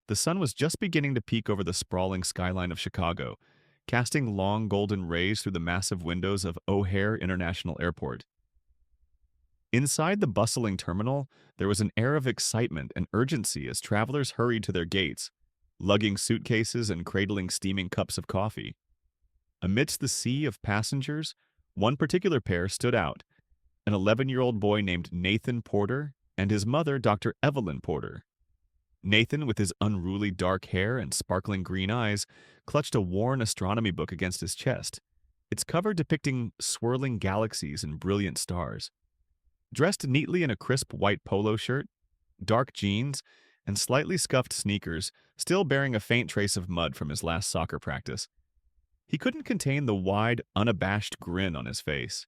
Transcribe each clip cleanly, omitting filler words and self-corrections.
The sun was just beginning to peek over the sprawling skyline of Chicago, casting long golden rays through the massive windows of O'Hare International Airport. Inside the bustling terminal, there was an air of excitement and urgency as travelers hurried to their gates, lugging suitcases and cradling steaming cups of coffee. Amidst the sea of passengers, one particular pair stood out, an 11-year-old boy named Nathan Porter and his mother, Dr. Evelyn Porter. Nathan, with his unruly dark hair and sparkling green eyes, clutched a worn astronomy book against his chest, its cover depicting swirling galaxies and brilliant stars. Dressed neatly in a crisp white polo shirt, dark jeans, and slightly scuffed sneakers, still bearing a faint trace of mud from his last soccer practice, he couldn't contain the wide, unabashed grin on his face.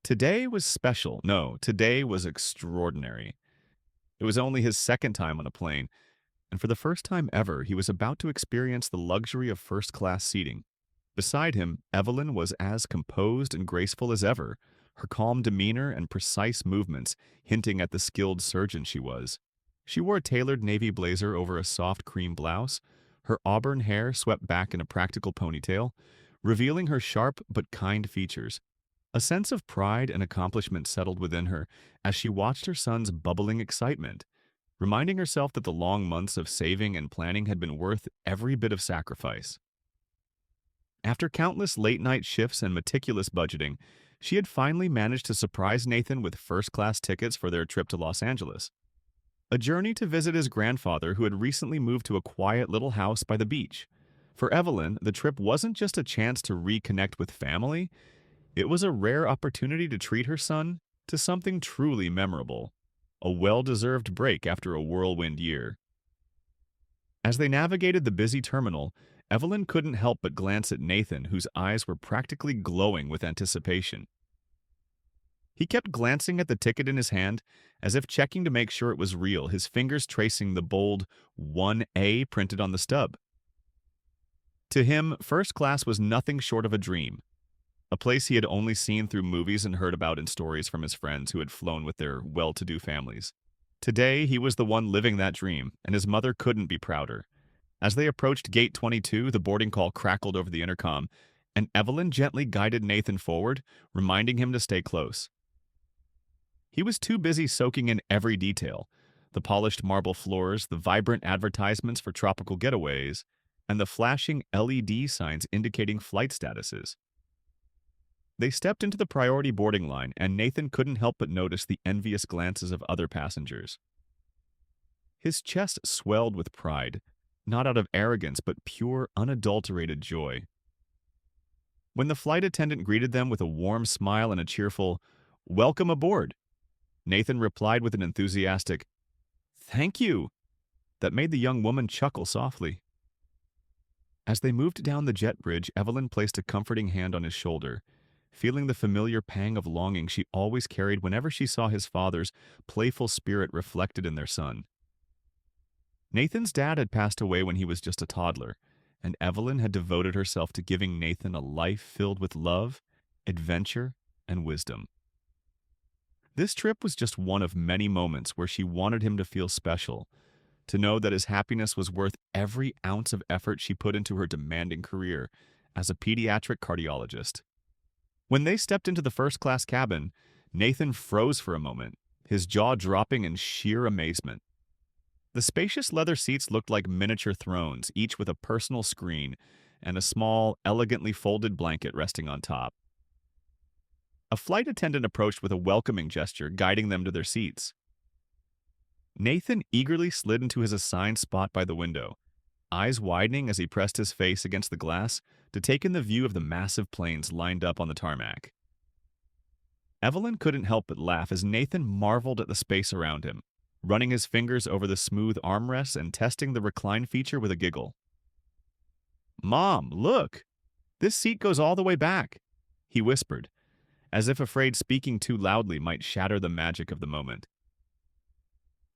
Today was special. No, today was extraordinary. It was only his second time on a plane, and for the first time ever, he was about to experience the luxury of first-class seating. Beside him, Evelyn was as composed and graceful as ever, her calm demeanor and precise movements hinting at the skilled surgeon she was. She wore a tailored navy blazer over a soft cream blouse, her auburn hair swept back in a practical ponytail, revealing her sharp but kind features. A sense of pride and accomplishment settled within her as she watched her son's bubbling excitement, reminding herself that the long months of saving and planning had been worth every bit of sacrifice. After countless late-night shifts and meticulous budgeting, she had finally managed to surprise Nathan with first-class tickets for their trip to Los Angeles. A journey to visit his grandfather who had recently moved to a quiet little house by the beach. For Evelyn, the trip wasn't just a chance to reconnect with family, it was a rare opportunity to treat her son to something truly memorable, a well-deserved break after a whirlwind year. As they navigated the busy terminal, Evelyn couldn't help but glance at Nathan, whose eyes were practically glowing with anticipation. He kept glancing at the ticket in his hand, as if checking to make sure it was real, his fingers tracing the bold 1A printed on the stub. To him, first class was nothing short of a dream, a place he had only seen through movies and heard about in stories from his friends who had flown with their well-to-do families. Today, he was the one living that dream, and his mother couldn't be prouder. As they approached Gate 22, the boarding call crackled over the intercom, and Evelyn gently guided Nathan forward, reminding him to stay close. He was too busy soaking in every detail, the polished marble floors, the vibrant advertisements for tropical getaways, and the flashing LED signs indicating flight statuses. They stepped into the priority boarding line, and Nathan couldn't help but notice the envious glances of other passengers. His chest swelled with pride, not out of arrogance but pure, unadulterated joy. When the flight attendant greeted them with a warm smile and a cheerful, "Welcome aboard," Nathan replied with an enthusiastic, "Thank you," that made the young woman chuckle softly. As they moved down the jet bridge, Evelyn placed a comforting hand on his shoulder, feeling the familiar pang of longing she always carried whenever she saw his father's playful spirit reflected in their son. Nathan's dad had passed away when he was just a toddler, and Evelyn had devoted herself to giving Nathan a life filled with love, adventure, and wisdom. This trip was just one of many moments where she wanted him to feel special, to know that his happiness was worth every ounce of effort she put into her demanding career as a pediatric cardiologist. When they stepped into the first-class cabin, Nathan froze for a moment, his jaw dropping in sheer amazement. The spacious leather seats looked like miniature thrones, each with a personal screen and a small, elegantly folded blanket resting on top. A flight attendant approached with a welcoming gesture, guiding them to their seats. Nathan eagerly slid into his assigned spot by the window, eyes widening as he pressed his face against the glass to take in the view of the massive planes lined up on the tarmac. Evelyn couldn't help but laugh as Nathan marveled at the space around him, running his fingers over the smooth armrests and testing the recline feature with a giggle. "Mom, look! This seat goes all the way back," he whispered, as if afraid speaking too loudly might shatter the magic of the moment.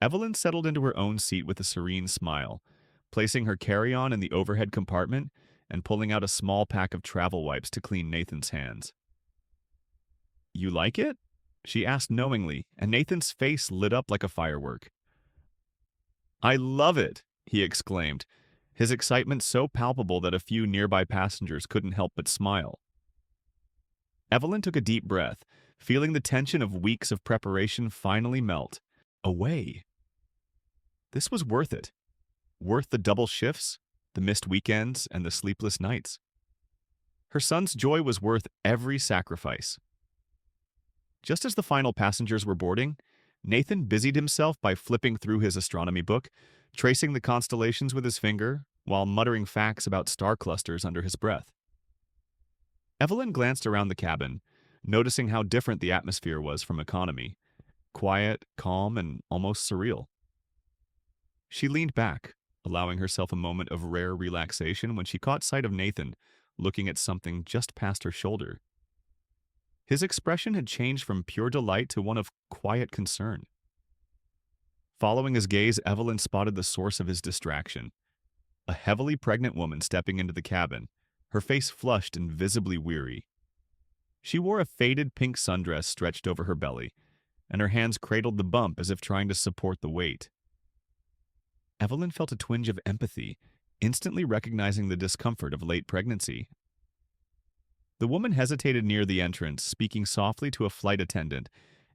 Evelyn settled into her own seat with a serene smile, placing her carry-on in the overhead compartment and pulling out a small pack of travel wipes to clean Nathan's hands. "You like it?" she asked knowingly, and Nathan's face lit up like a firework. "I love it," he exclaimed, his excitement so palpable that a few nearby passengers couldn't help but smile. Evelyn took a deep breath, feeling the tension of weeks of preparation finally melt away. This was worth it. Worth the double shifts, the missed weekends, and the sleepless nights. Her son's joy was worth every sacrifice. Just as the final passengers were boarding, Nathan busied himself by flipping through his astronomy book, tracing the constellations with his finger, while muttering facts about star clusters under his breath. Evelyn glanced around the cabin, noticing how different the atmosphere was from economy. Quiet, calm, and almost surreal. She leaned back, allowing herself a moment of rare relaxation when she caught sight of Nathan looking at something just past her shoulder. His expression had changed from pure delight to one of quiet concern. Following his gaze, Evelyn spotted the source of his distraction. A heavily pregnant woman stepping into the cabin, her face flushed and visibly weary. She wore a faded pink sundress stretched over her belly, and her hands cradled the bump as if trying to support the weight. Evelyn felt a twinge of empathy, instantly recognizing the discomfort of late pregnancy. The woman hesitated near the entrance, speaking softly to a flight attendant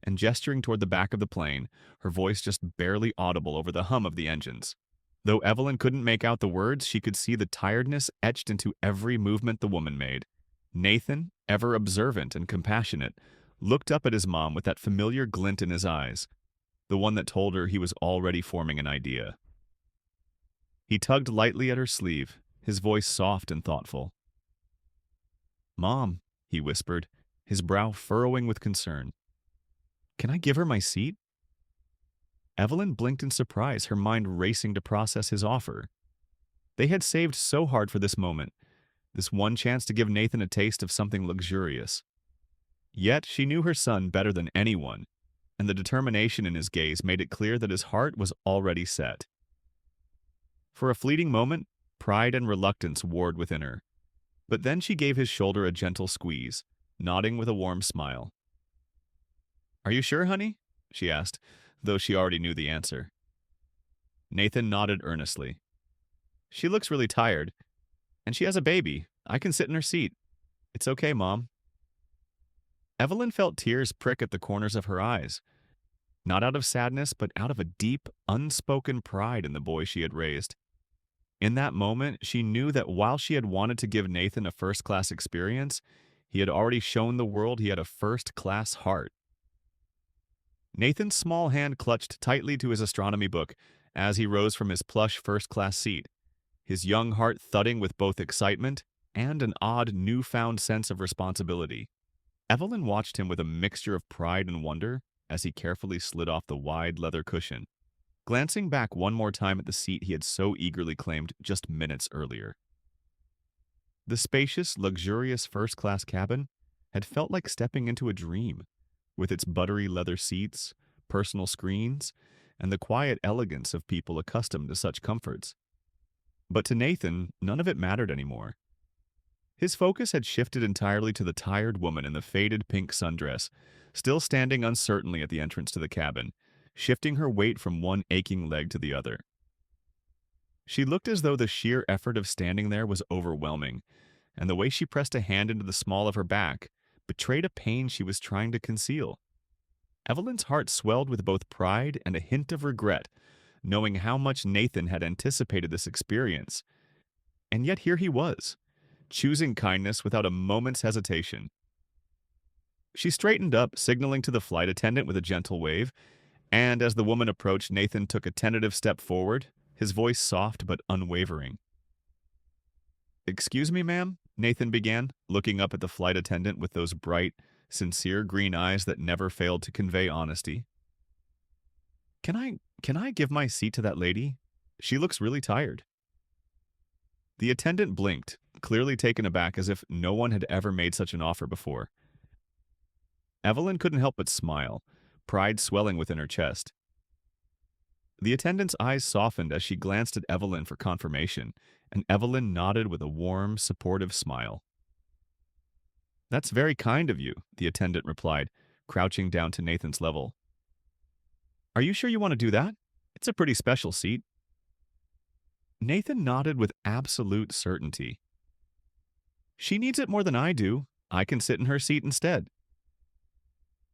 and gesturing toward the back of the plane, her voice just barely audible over the hum of the engines. Though Evelyn couldn't make out the words, she could see the tiredness etched into every movement the woman made. Nathan, ever observant and compassionate, looked up at his mom with that familiar glint in his eyes, the one that told her he was already forming an idea. He tugged lightly at her sleeve, his voice soft and thoughtful. "Mom," he whispered, his brow furrowing with concern. "Can I give her my seat?" Evelyn blinked in surprise, her mind racing to process his offer. They had saved so hard for this moment, this one chance to give Nathan a taste of something luxurious. Yet she knew her son better than anyone, and the determination in his gaze made it clear that his heart was already set. For a fleeting moment, pride and reluctance warred within her. But then she gave his shoulder a gentle squeeze, nodding with a warm smile. "Are you sure, honey?" she asked, though she already knew the answer. Nathan nodded earnestly. "She looks really tired, and she has a baby. I can sit in her seat. It's okay, Mom." Evelyn felt tears prick at the corners of her eyes, not out of sadness, but out of a deep, unspoken pride in the boy she had raised. In that moment, she knew that while she had wanted to give Nathan a first-class experience, he had already shown the world he had a first-class heart. Nathan's small hand clutched tightly to his astronomy book as he rose from his plush first-class seat, his young heart thudding with both excitement and an odd, newfound sense of responsibility. Evelyn watched him with a mixture of pride and wonder as he carefully slid off the wide leather cushion, glancing back one more time at the seat he had so eagerly claimed just minutes earlier. The spacious, luxurious first-class cabin had felt like stepping into a dream, with its buttery leather seats, personal screens, and the quiet elegance of people accustomed to such comforts. But to Nathan, none of it mattered anymore. His focus had shifted entirely to the tired woman in the faded pink sundress, still standing uncertainly at the entrance to the cabin, shifting her weight from one aching leg to the other. She looked as though the sheer effort of standing there was overwhelming, and the way she pressed a hand into the small of her back betrayed a pain she was trying to conceal. Evelyn's heart swelled with both pride and a hint of regret, knowing how much Nathan had anticipated this experience. And yet here he was, choosing kindness without a moment's hesitation. She straightened up, signaling to the flight attendant with a gentle wave, and as the woman approached, Nathan took a tentative step forward, his voice soft but unwavering. "Excuse me, ma'am?" Nathan began, looking up at the flight attendant with those bright, sincere green eyes that never failed to convey honesty. Can I give my seat to that lady? She looks really tired." The attendant blinked, clearly taken aback as if no one had ever made such an offer before. Evelyn couldn't help but smile, pride swelling within her chest. The attendant's eyes softened as she glanced at Evelyn for confirmation, and Evelyn nodded with a warm, supportive smile. "That's very kind of you," the attendant replied, crouching down to Nathan's level. "Are you sure you want to do that? It's a pretty special seat." Nathan nodded with absolute certainty. She needs it more than I do. I can sit in her seat instead.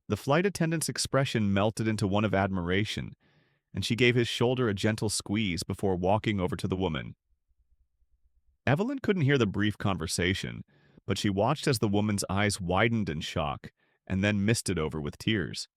The flight attendant's expression melted into one of admiration, and she gave his shoulder a gentle squeeze before walking over to the woman. Evelyn couldn't hear the brief conversation, but she watched as the woman's eyes widened in shock and then misted over with tears.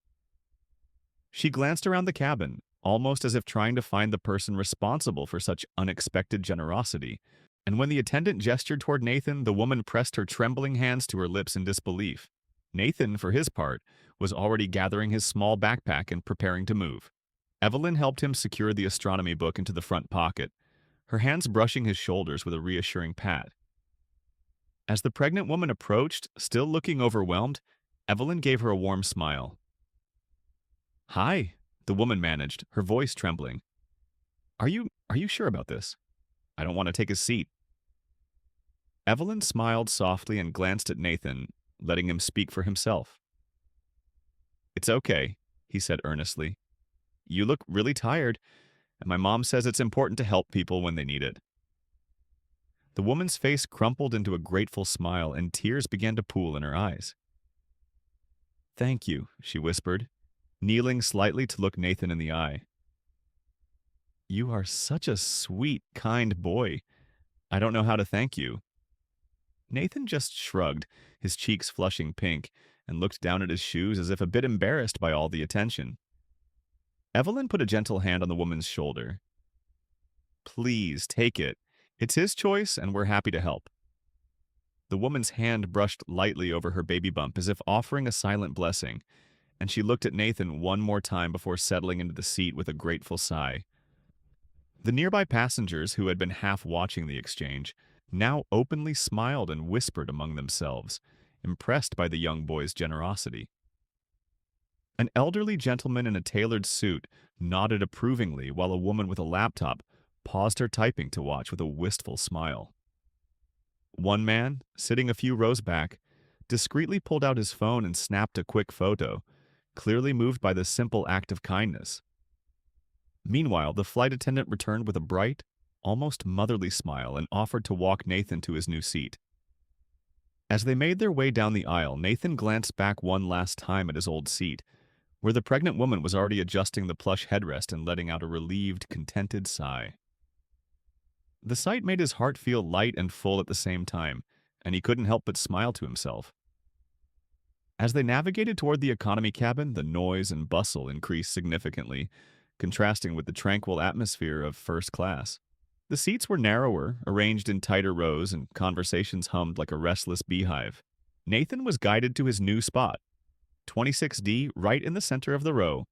She glanced around the cabin, almost as if trying to find the person responsible for such unexpected generosity, and when the attendant gestured toward Nathan, the woman pressed her trembling hands to her lips in disbelief. Nathan, for his part, was already gathering his small backpack and preparing to move. Evelyn helped him secure the astronomy book into the front pocket, her hands brushing his shoulders with a reassuring pat. As the pregnant woman approached, still looking overwhelmed, Evelyn gave her a warm smile. "Hi," the woman managed, her voice trembling. Are you sure about this? I don't want to take a seat." Evelyn smiled softly and glanced at Nathan, letting him speak for himself. "It's okay," he said earnestly. "You look really tired, and my mom says it's important to help people when they need it." The woman's face crumpled into a grateful smile, and tears began to pool in her eyes. "Thank you," she whispered, kneeling slightly to look Nathan in the eye. "You are such a sweet, kind boy. I don't know how to thank you." Nathan just shrugged, his cheeks flushing pink, and looked down at his shoes as if a bit embarrassed by all the attention. Evelyn put a gentle hand on the woman's shoulder. "Please, take it. It's his choice, and we're happy to help." The woman's hand brushed lightly over her baby bump as if offering a silent blessing, and she looked at Nathan one more time before settling into the seat with a grateful sigh. The nearby passengers, who had been half watching the exchange, now openly smiled and whispered among themselves, impressed by the young boy's generosity. An elderly gentleman in a tailored suit nodded approvingly while a woman with a laptop paused her typing to watch with a wistful smile. One man, sitting a few rows back, discreetly pulled out his phone and snapped a quick photo, clearly moved by the simple act of kindness. Meanwhile, the flight attendant returned with a bright, almost motherly smile and offered to walk Nathan to his new seat. As they made their way down the aisle, Nathan glanced back one last time at his old seat, where the pregnant woman was already adjusting the plush headrest and letting out a relieved, contented sigh. The sight made his heart feel light and full at the same time, and he couldn't help but smile to himself. As they navigated toward the economy cabin, the noise and bustle increased significantly, contrasting with the tranquil atmosphere of first class. The seats were narrower, arranged in tighter rows, and conversations hummed like a restless beehive. Nathan was guided to his new spot, 26D, right in the center of the row.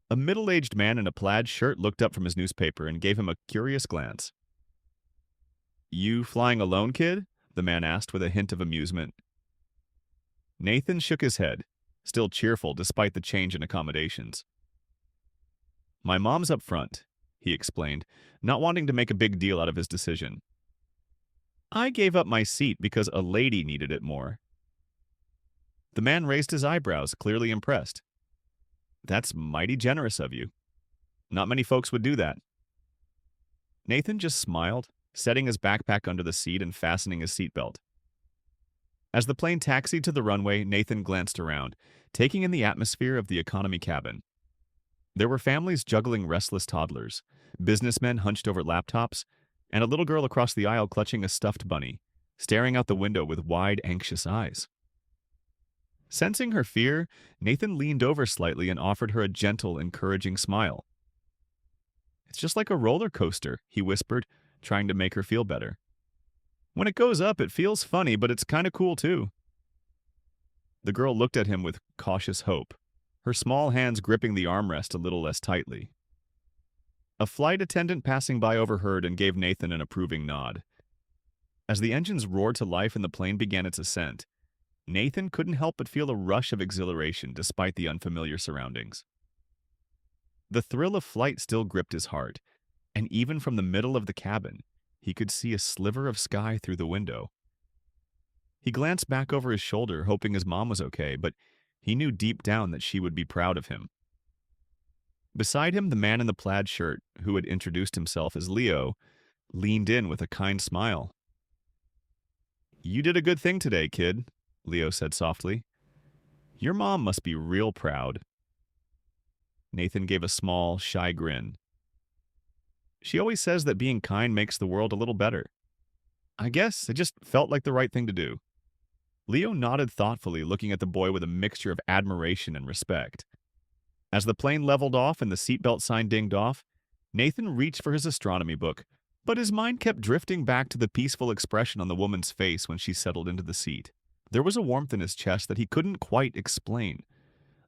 A middle-aged man in a plaid shirt looked up from his newspaper and gave him a curious glance. "You flying alone, kid?" the man asked with a hint of amusement. Nathan shook his head, still cheerful despite the change in accommodations. "My mom's up front," he explained, not wanting to make a big deal out of his decision. "I gave up my seat because a lady needed it more." The man raised his eyebrows, clearly impressed. "That's mighty generous of you. Not many folks would do that." Nathan just smiled, setting his backpack under the seat and fastening his seatbelt. As the plane taxied to the runway, Nathan glanced around, taking in the atmosphere of the economy cabin. There were families juggling restless toddlers, businessmen hunched over laptops, and a little girl across the aisle clutching a stuffed bunny, staring out the window with wide, anxious eyes. Sensing her fear, Nathan leaned over slightly and offered her a gentle, encouraging smile. "It's just like a roller coaster," he whispered, trying to make her feel better. "When it goes up, it feels funny, but it's kind of cool too." The girl looked at him with cautious hope, her small hands gripping the armrest a little less tightly. A flight attendant passing by overheard and gave Nathan an approving nod. As the engines roared to life and the plane began its ascent, Nathan couldn't help but feel a rush of exhilaration despite the unfamiliar surroundings. The thrill of flight still gripped his heart, and even from the middle of the cabin, he could see a sliver of sky through the window. He glanced back over his shoulder, hoping his mom was okay, but he knew deep down that she would be proud of him. Beside him, the man in the plaid shirt, who had introduced himself as Leo, leaned in with a kind smile. "You did a good thing today, kid," Leo said softly. "Your mom must be real proud." Nathan gave a small, shy grin. "She always says that being kind makes the world a little better. I guess it just felt like the right thing to do." Leo nodded thoughtfully, looking at the boy with a mixture of admiration and respect. As the plane leveled off and the seatbelt sign dinged off, Nathan reached for his astronomy book, but his mind kept drifting back to the peaceful expression on the woman's face when she settled into the seat. There was a warmth in his chest that he couldn't quite explain,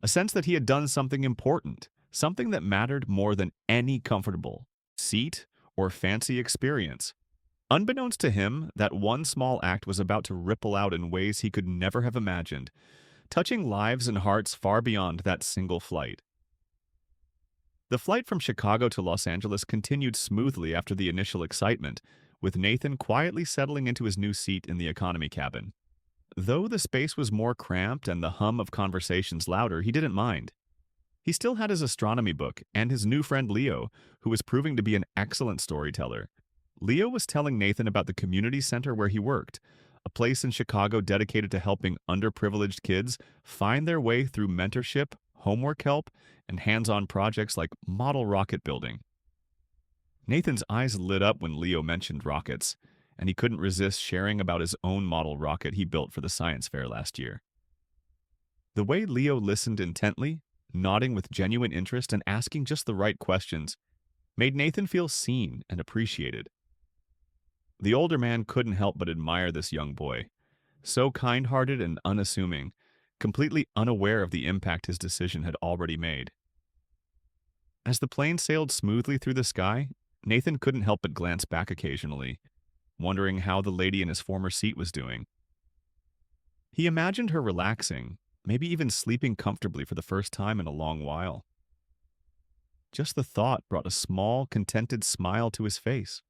a sense that he had done something important, something that mattered more than any comfortable seat or fancy experience. Unbeknownst to him, that one small act was about to ripple out in ways he could never have imagined, touching lives and hearts far beyond that single flight. The flight from Chicago to Los Angeles continued smoothly after the initial excitement, with Nathan quietly settling into his new seat in the economy cabin. Though the space was more cramped and the hum of conversations louder, he didn't mind. He still had his astronomy book and his new friend Leo, who was proving to be an excellent storyteller. Leo was telling Nathan about the community center where he worked, a place in Chicago dedicated to helping underprivileged kids find their way through mentorship, homework help, and hands-on projects like model rocket building. Nathan's eyes lit up when Leo mentioned rockets, and he couldn't resist sharing about his own model rocket he built for the science fair last year. The way Leo listened intently, nodding with genuine interest and asking just the right questions, made Nathan feel seen and appreciated. The older man couldn't help but admire this young boy, so kind-hearted and unassuming, completely unaware of the impact his decision had already made. As the plane sailed smoothly through the sky, Nathan couldn't help but glance back occasionally, wondering how the lady in his former seat was doing. He imagined her relaxing, maybe even sleeping comfortably for the first time in a long while. Just the thought brought a small, contented smile to his face.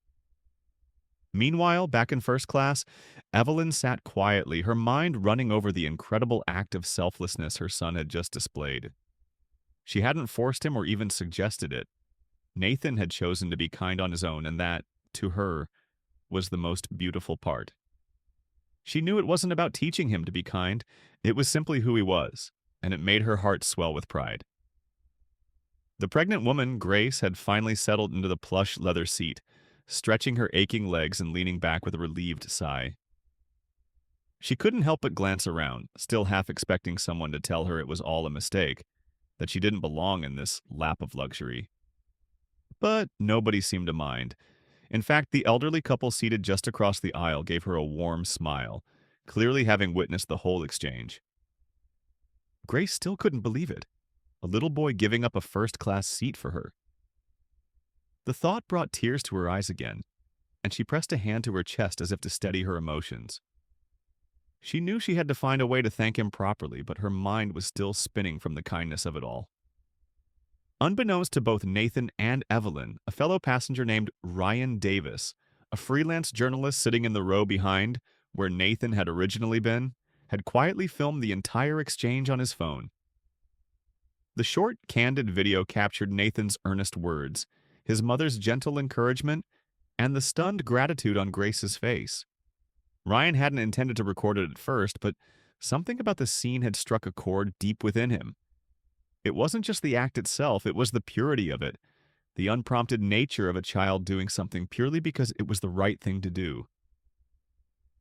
Meanwhile, back in first class, Evelyn sat quietly, her mind running over the incredible act of selflessness her son had just displayed. She hadn't forced him or even suggested it. Nathan had chosen to be kind on his own, and that, to her, was the most beautiful part. She knew it wasn't about teaching him to be kind, it was simply who he was, and it made her heart swell with pride. The pregnant woman, Grace, had finally settled into the plush leather seat, stretching her aching legs and leaning back with a relieved sigh. She couldn't help but glance around, still half expecting someone to tell her it was all a mistake, that she didn't belong in this lap of luxury. But nobody seemed to mind. In fact, the elderly couple seated just across the aisle gave her a warm smile, clearly having witnessed the whole exchange. Grace still couldn't believe it. A little boy giving up a first-class seat for her. The thought brought tears to her eyes again, and she pressed a hand to her chest as if to steady her emotions. She knew she had to find a way to thank him properly, but her mind was still spinning from the kindness of it all. Unbeknownst to both Nathan and Evelyn, a fellow passenger named Ryan Davis, a freelance journalist sitting in the row behind, where Nathan had originally been, had quietly filmed the entire exchange on his phone. The short, candid video captured Nathan's earnest words, his mother's gentle encouragement, and the stunned gratitude on Grace's face. Ryan hadn't intended to record it at first, but something about the scene had struck a chord deep within him. It wasn't just the act itself, it was the purity of it, the unprompted nature of a child doing something purely because it was the right thing to do.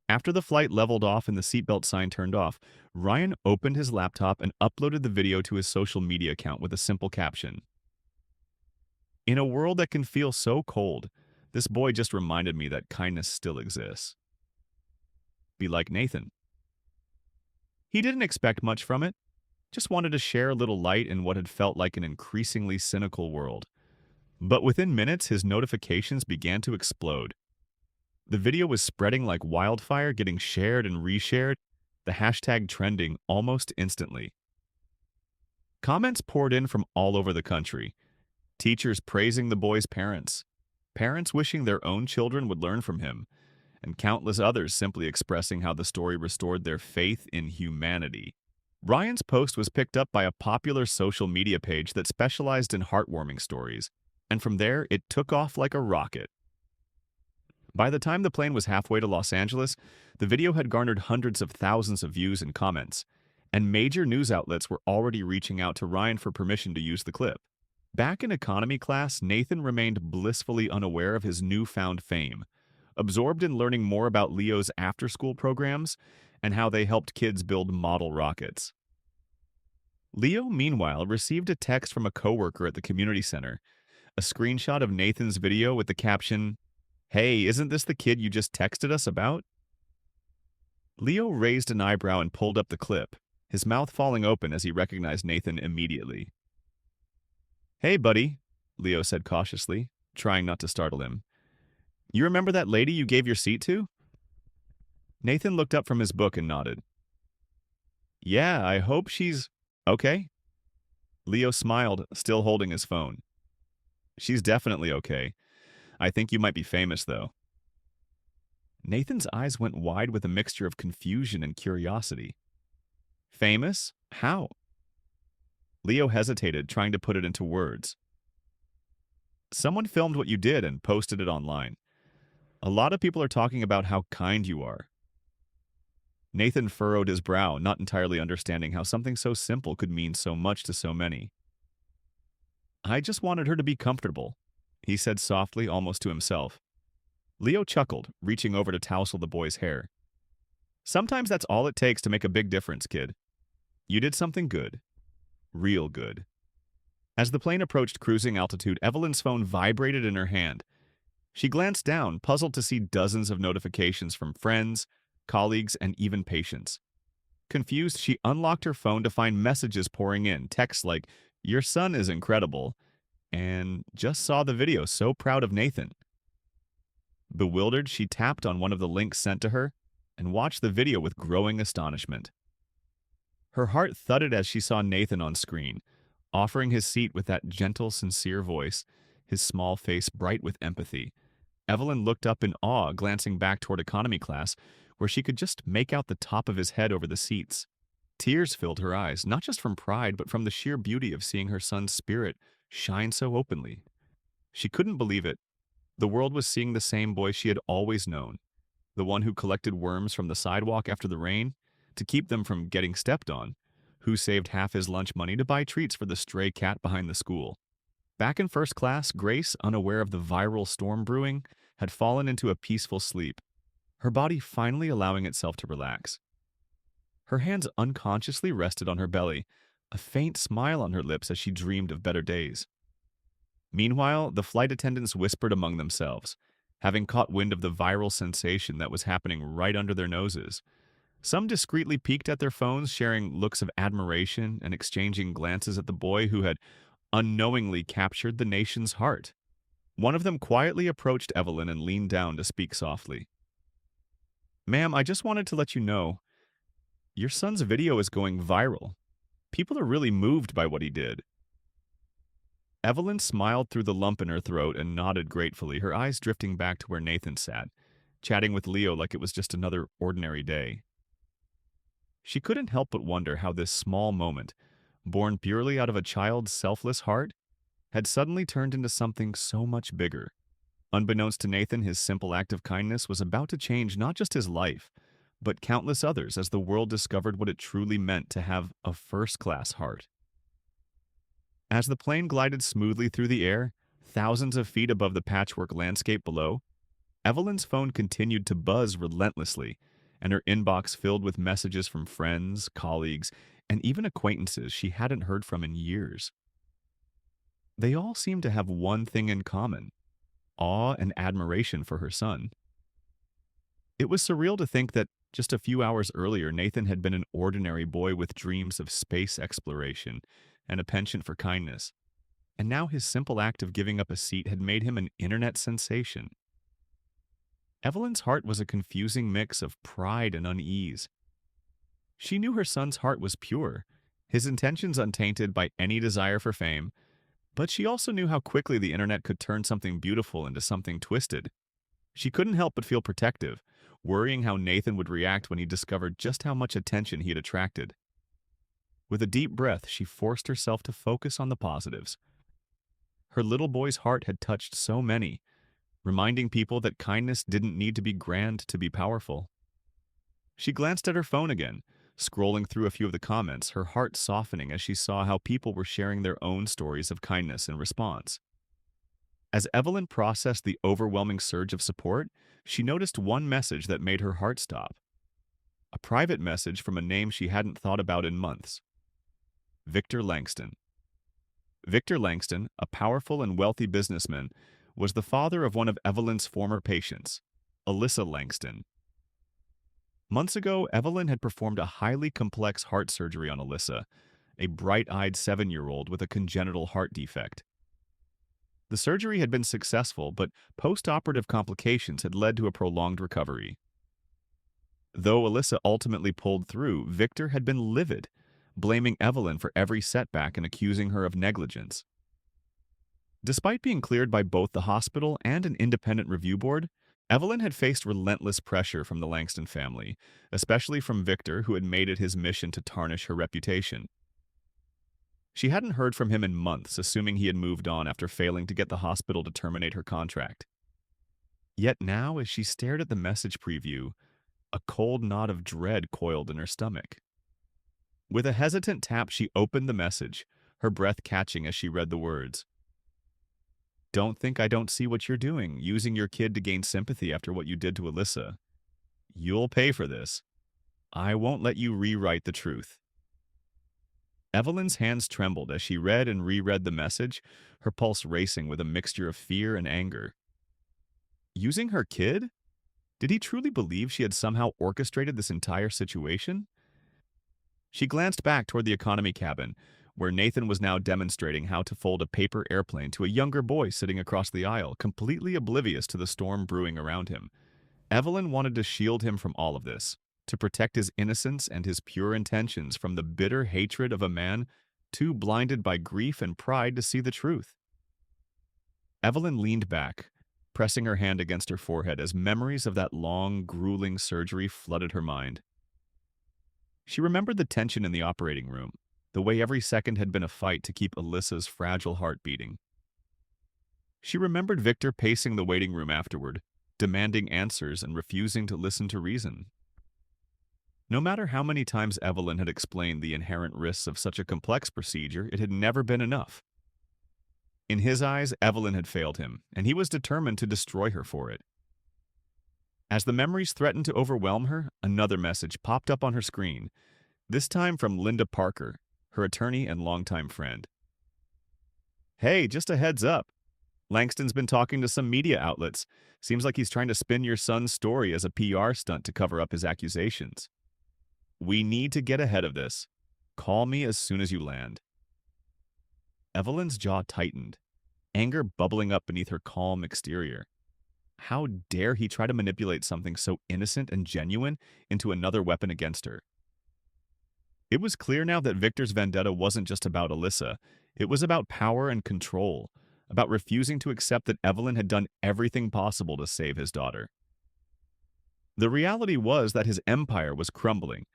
After the flight leveled off and the seatbelt sign turned off, Ryan opened his laptop and uploaded the video to his social media account with a simple caption. "In a world that can feel so cold, this boy just reminded me that kindness still exists. Be like Nathan." He didn't expect much from it, just wanted to share a little light in what had felt like an increasingly cynical world. But within minutes, his notifications began to explode. The video was spreading like wildfire, getting shared and reshared, the hashtag trending almost instantly. Comments poured in from all over the country. Teachers praising the boy's parents, parents wishing their own children would learn from him, and countless others simply expressing how the story restored their faith in humanity. Ryan's post was picked up by a popular social media page that specialized in heartwarming stories, and from there it took off like a rocket. By the time the plane was halfway to Los Angeles, the video had garnered hundreds of thousands of views and comments, and major news outlets were already reaching out to Ryan for permission to use the clip. Back in economy class, Nathan remained blissfully unaware of his newfound fame, absorbed in learning more about Leo's after-school programs and how they helped kids build model rockets. Leo, meanwhile, received a text from a coworker at the community center, a screenshot of Nathan's video with the caption, "Hey, isn't this the kid you just texted us about?" Leo raised an eyebrow and pulled up the clip, his mouth falling open as he recognized Nathan immediately. "Hey, buddy," Leo said cautiously, trying not to startle him. "You remember that lady you gave your seat to?" Nathan looked up from his book and nodded. "Yeah, I hope she's okay." Leo smiled, still holding his phone. "She's definitely okay. I think you might be famous, though." Nathan's eyes went wide with a mixture of confusion and curiosity. "Famous? How?" Leo hesitated, trying to put it into words. "Someone filmed what you did and posted it online. A lot of people are talking about how kind you are." Nathan furrowed his brow, not entirely understanding how something so simple could mean so much to so many. "I just wanted her to be comfortable," he said softly, almost to himself. Leo chuckled, reaching over to tousle the boy's hair. "Sometimes that's all it takes to make a big difference, kid. You did something good. Real good." As the plane approached cruising altitude, Evelyn's phone vibrated in her hand. She glanced down, puzzled to see dozens of notifications from friends, colleagues, and even patients. Confused, she unlocked her phone to find messages pouring in, texts like, "Your son is incredible," and "Just saw the video, so proud of Nathan." Bewildered, she tapped on one of the links sent to her and watched the video with growing astonishment. Her heart thudded as she saw Nathan on screen, offering his seat with that gentle, sincere voice, his small face bright with empathy. Evelyn looked up in awe, glancing back toward economy class, where she could just make out the top of his head over the seats. Tears filled her eyes, not just from pride, but from the sheer beauty of seeing her son's spirit shine so openly. She couldn't believe it. The world was seeing the same boy she had always known, the one who collected worms from the sidewalk after the rain to keep them from getting stepped on, who saved half his lunch money to buy treats for the stray cat behind the school. Back in first class, Grace, unaware of the viral storm brewing, had fallen into a peaceful sleep, her body finally allowing itself to relax. Her hands unconsciously rested on her belly, a faint smile on her lips as she dreamed of better days. Meanwhile, the flight attendants whispered among themselves, having caught wind of the viral sensation that was happening right under their noses. Some discreetly peeked at their phones, sharing looks of admiration and exchanging glances at the boy who had unknowingly captured the nation's heart. One of them quietly approached Evelyn and leaned down to speak softly. "Ma'am, I just wanted to let you know, your son's video is going viral. People are really moved by what he did." Evelyn smiled through the lump in her throat and nodded gratefully, her eyes drifting back to where Nathan sat, chatting with Leo like it was just another ordinary day. She couldn't help but wonder how this small moment, born purely out of a child's selfless heart, had suddenly turned into something so much bigger. Unbeknownst to Nathan, his simple act of kindness was about to change not just his life, but countless others as the world discovered what it truly meant to have a first-class heart. As the plane glided smoothly through the air, thousands of feet above the patchwork landscape below, Evelyn's phone continued to buzz relentlessly, and her inbox filled with messages from friends, colleagues, and even acquaintances she hadn't heard from in years. They all seemed to have one thing in common: awe and admiration for her son. It was surreal to think that just a few hours earlier, Nathan had been an ordinary boy with dreams of space exploration and a penchant for kindness, and now his simple act of giving up a seat had made him an internet sensation. Evelyn's heart was a confusing mix of pride and unease. She knew her son's heart was pure, his intentions untainted by any desire for fame, but she also knew how quickly the internet could turn something beautiful into something twisted. She couldn't help but feel protective, worrying how Nathan would react when he discovered just how much attention he had attracted. With a deep breath, she forced herself to focus on the positives. Her little boy's heart had touched so many, reminding people that kindness didn't need to be grand to be powerful. She glanced at her phone again, scrolling through a few of the comments, her heart softening as she saw how people were sharing their own stories of kindness in response. As Evelyn processed the overwhelming surge of support, she noticed one message that made her heart stop. A private message from a name she hadn't thought about in months. Victor Langston. Victor Langston, a powerful and wealthy businessman, was the father of one of Evelyn's former patients, Alyssa Langston. Months ago, Evelyn had performed a highly complex heart surgery on Alyssa, a bright-eyed 7-year-old with a congenital heart defect. The surgery had been successful, but post-operative complications had led to a prolonged recovery. Though Alyssa ultimately pulled through, Victor had been livid, blaming Evelyn for every setback and accusing her of negligence. Despite being cleared by both the hospital and an independent review board, Evelyn had faced relentless pressure from the Langston family, especially from Victor, who had made it his mission to tarnish her reputation. She hadn't heard from him in months, assuming he had moved on after failing to get the hospital to terminate her contract. Yet now, as she stared at the message preview, a cold knot of dread coiled in her stomach. With a hesitant tap, she opened the message, her breath catching as she read the words. "Don't think I don't see what you're doing, using your kid to gain sympathy after what you did to Alyssa. You'll pay for this. I won't let you rewrite the truth." Evelyn's hands trembled as she read and reread the message, her pulse racing with a mixture of fear and anger. Using her kid? Did he truly believe she had somehow orchestrated this entire situation? She glanced back toward the economy cabin, where Nathan was now demonstrating how to fold a paper airplane to a younger boy sitting across the aisle, completely oblivious to the storm brewing around him. Evelyn wanted to shield him from all of this, to protect his innocence and his pure intentions from the bitter hatred of a man too blinded by grief and pride to see the truth. Evelyn leaned back, pressing her hand against her forehead as memories of that long, grueling surgery flooded her mind. She remembered the tension in the operating room, the way every second had been a fight to keep Alyssa's fragile heart beating. She remembered Victor pacing the waiting room afterward, demanding answers and refusing to listen to reason. No matter how many times Evelyn had explained the inherent risks of such a complex procedure, it had never been enough. In his eyes, Evelyn had failed him, and he was determined to destroy her for it. As the memories threatened to overwhelm her, another message popped up on her screen, this time from Linda Parker, her attorney and longtime friend. "Hey, just a heads up. Langston's been talking to some media outlets. Seems like he's trying to spin your son's story as a PR stunt to cover up his accusations. We need to get ahead of this. Call me as soon as you land." Evelyn's jaw tightened, anger bubbling up beneath her calm exterior. How dare he try to manipulate something so innocent and genuine into another weapon against her? It was clear now that Victor's vendetta wasn't just about Alyssa. It was about power and control, about refusing to accept that Evelyn had done everything possible to save his daughter. The reality was that his empire was crumbling,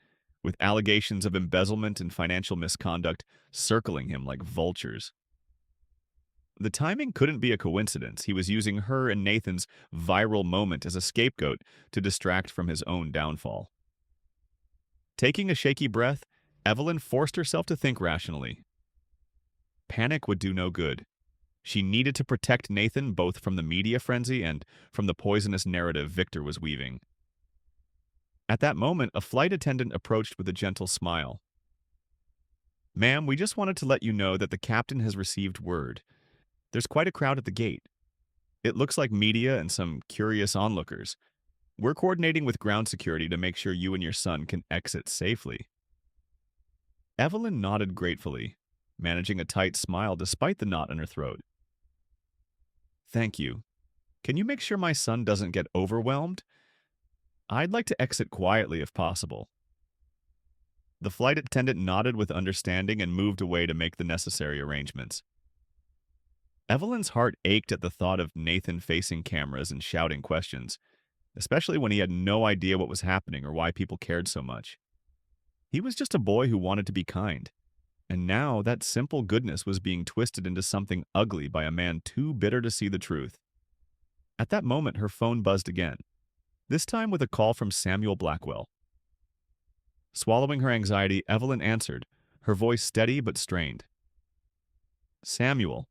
with allegations of embezzlement and financial misconduct circling him like vultures. The timing couldn't be a coincidence. He was using her and Nathan's viral moment as a scapegoat to distract from his own downfall. Taking a shaky breath, Evelyn forced herself to think rationally. Panic would do no good. She needed to protect Nathan both from the media frenzy and from the poisonous narrative Victor was weaving. At that moment, a flight attendant approached with a gentle smile. "Ma'am, we just wanted to let you know that the captain has received word. There's quite a crowd at the gate. It looks like media and some curious onlookers. We're coordinating with ground security to make sure you and your son can exit safely." Evelyn nodded gratefully, managing a tight smile despite the knot in her throat. "Thank you. Can you make sure my son doesn't get overwhelmed? I'd like to exit quietly if possible." The flight attendant nodded with understanding and moved away to make the necessary arrangements. Evelyn's heart ached at the thought of Nathan facing cameras and shouting questions, especially when he had no idea what was happening or why people cared so much. He was just a boy who wanted to be kind, And now that simple goodness was being twisted into something ugly by a man too bitter to see the truth. At that moment, her phone buzzed again, this time with a call from Samuel Blackwell. Swallowing her anxiety, Evelyn answered, her voice steady but strained. Samuel.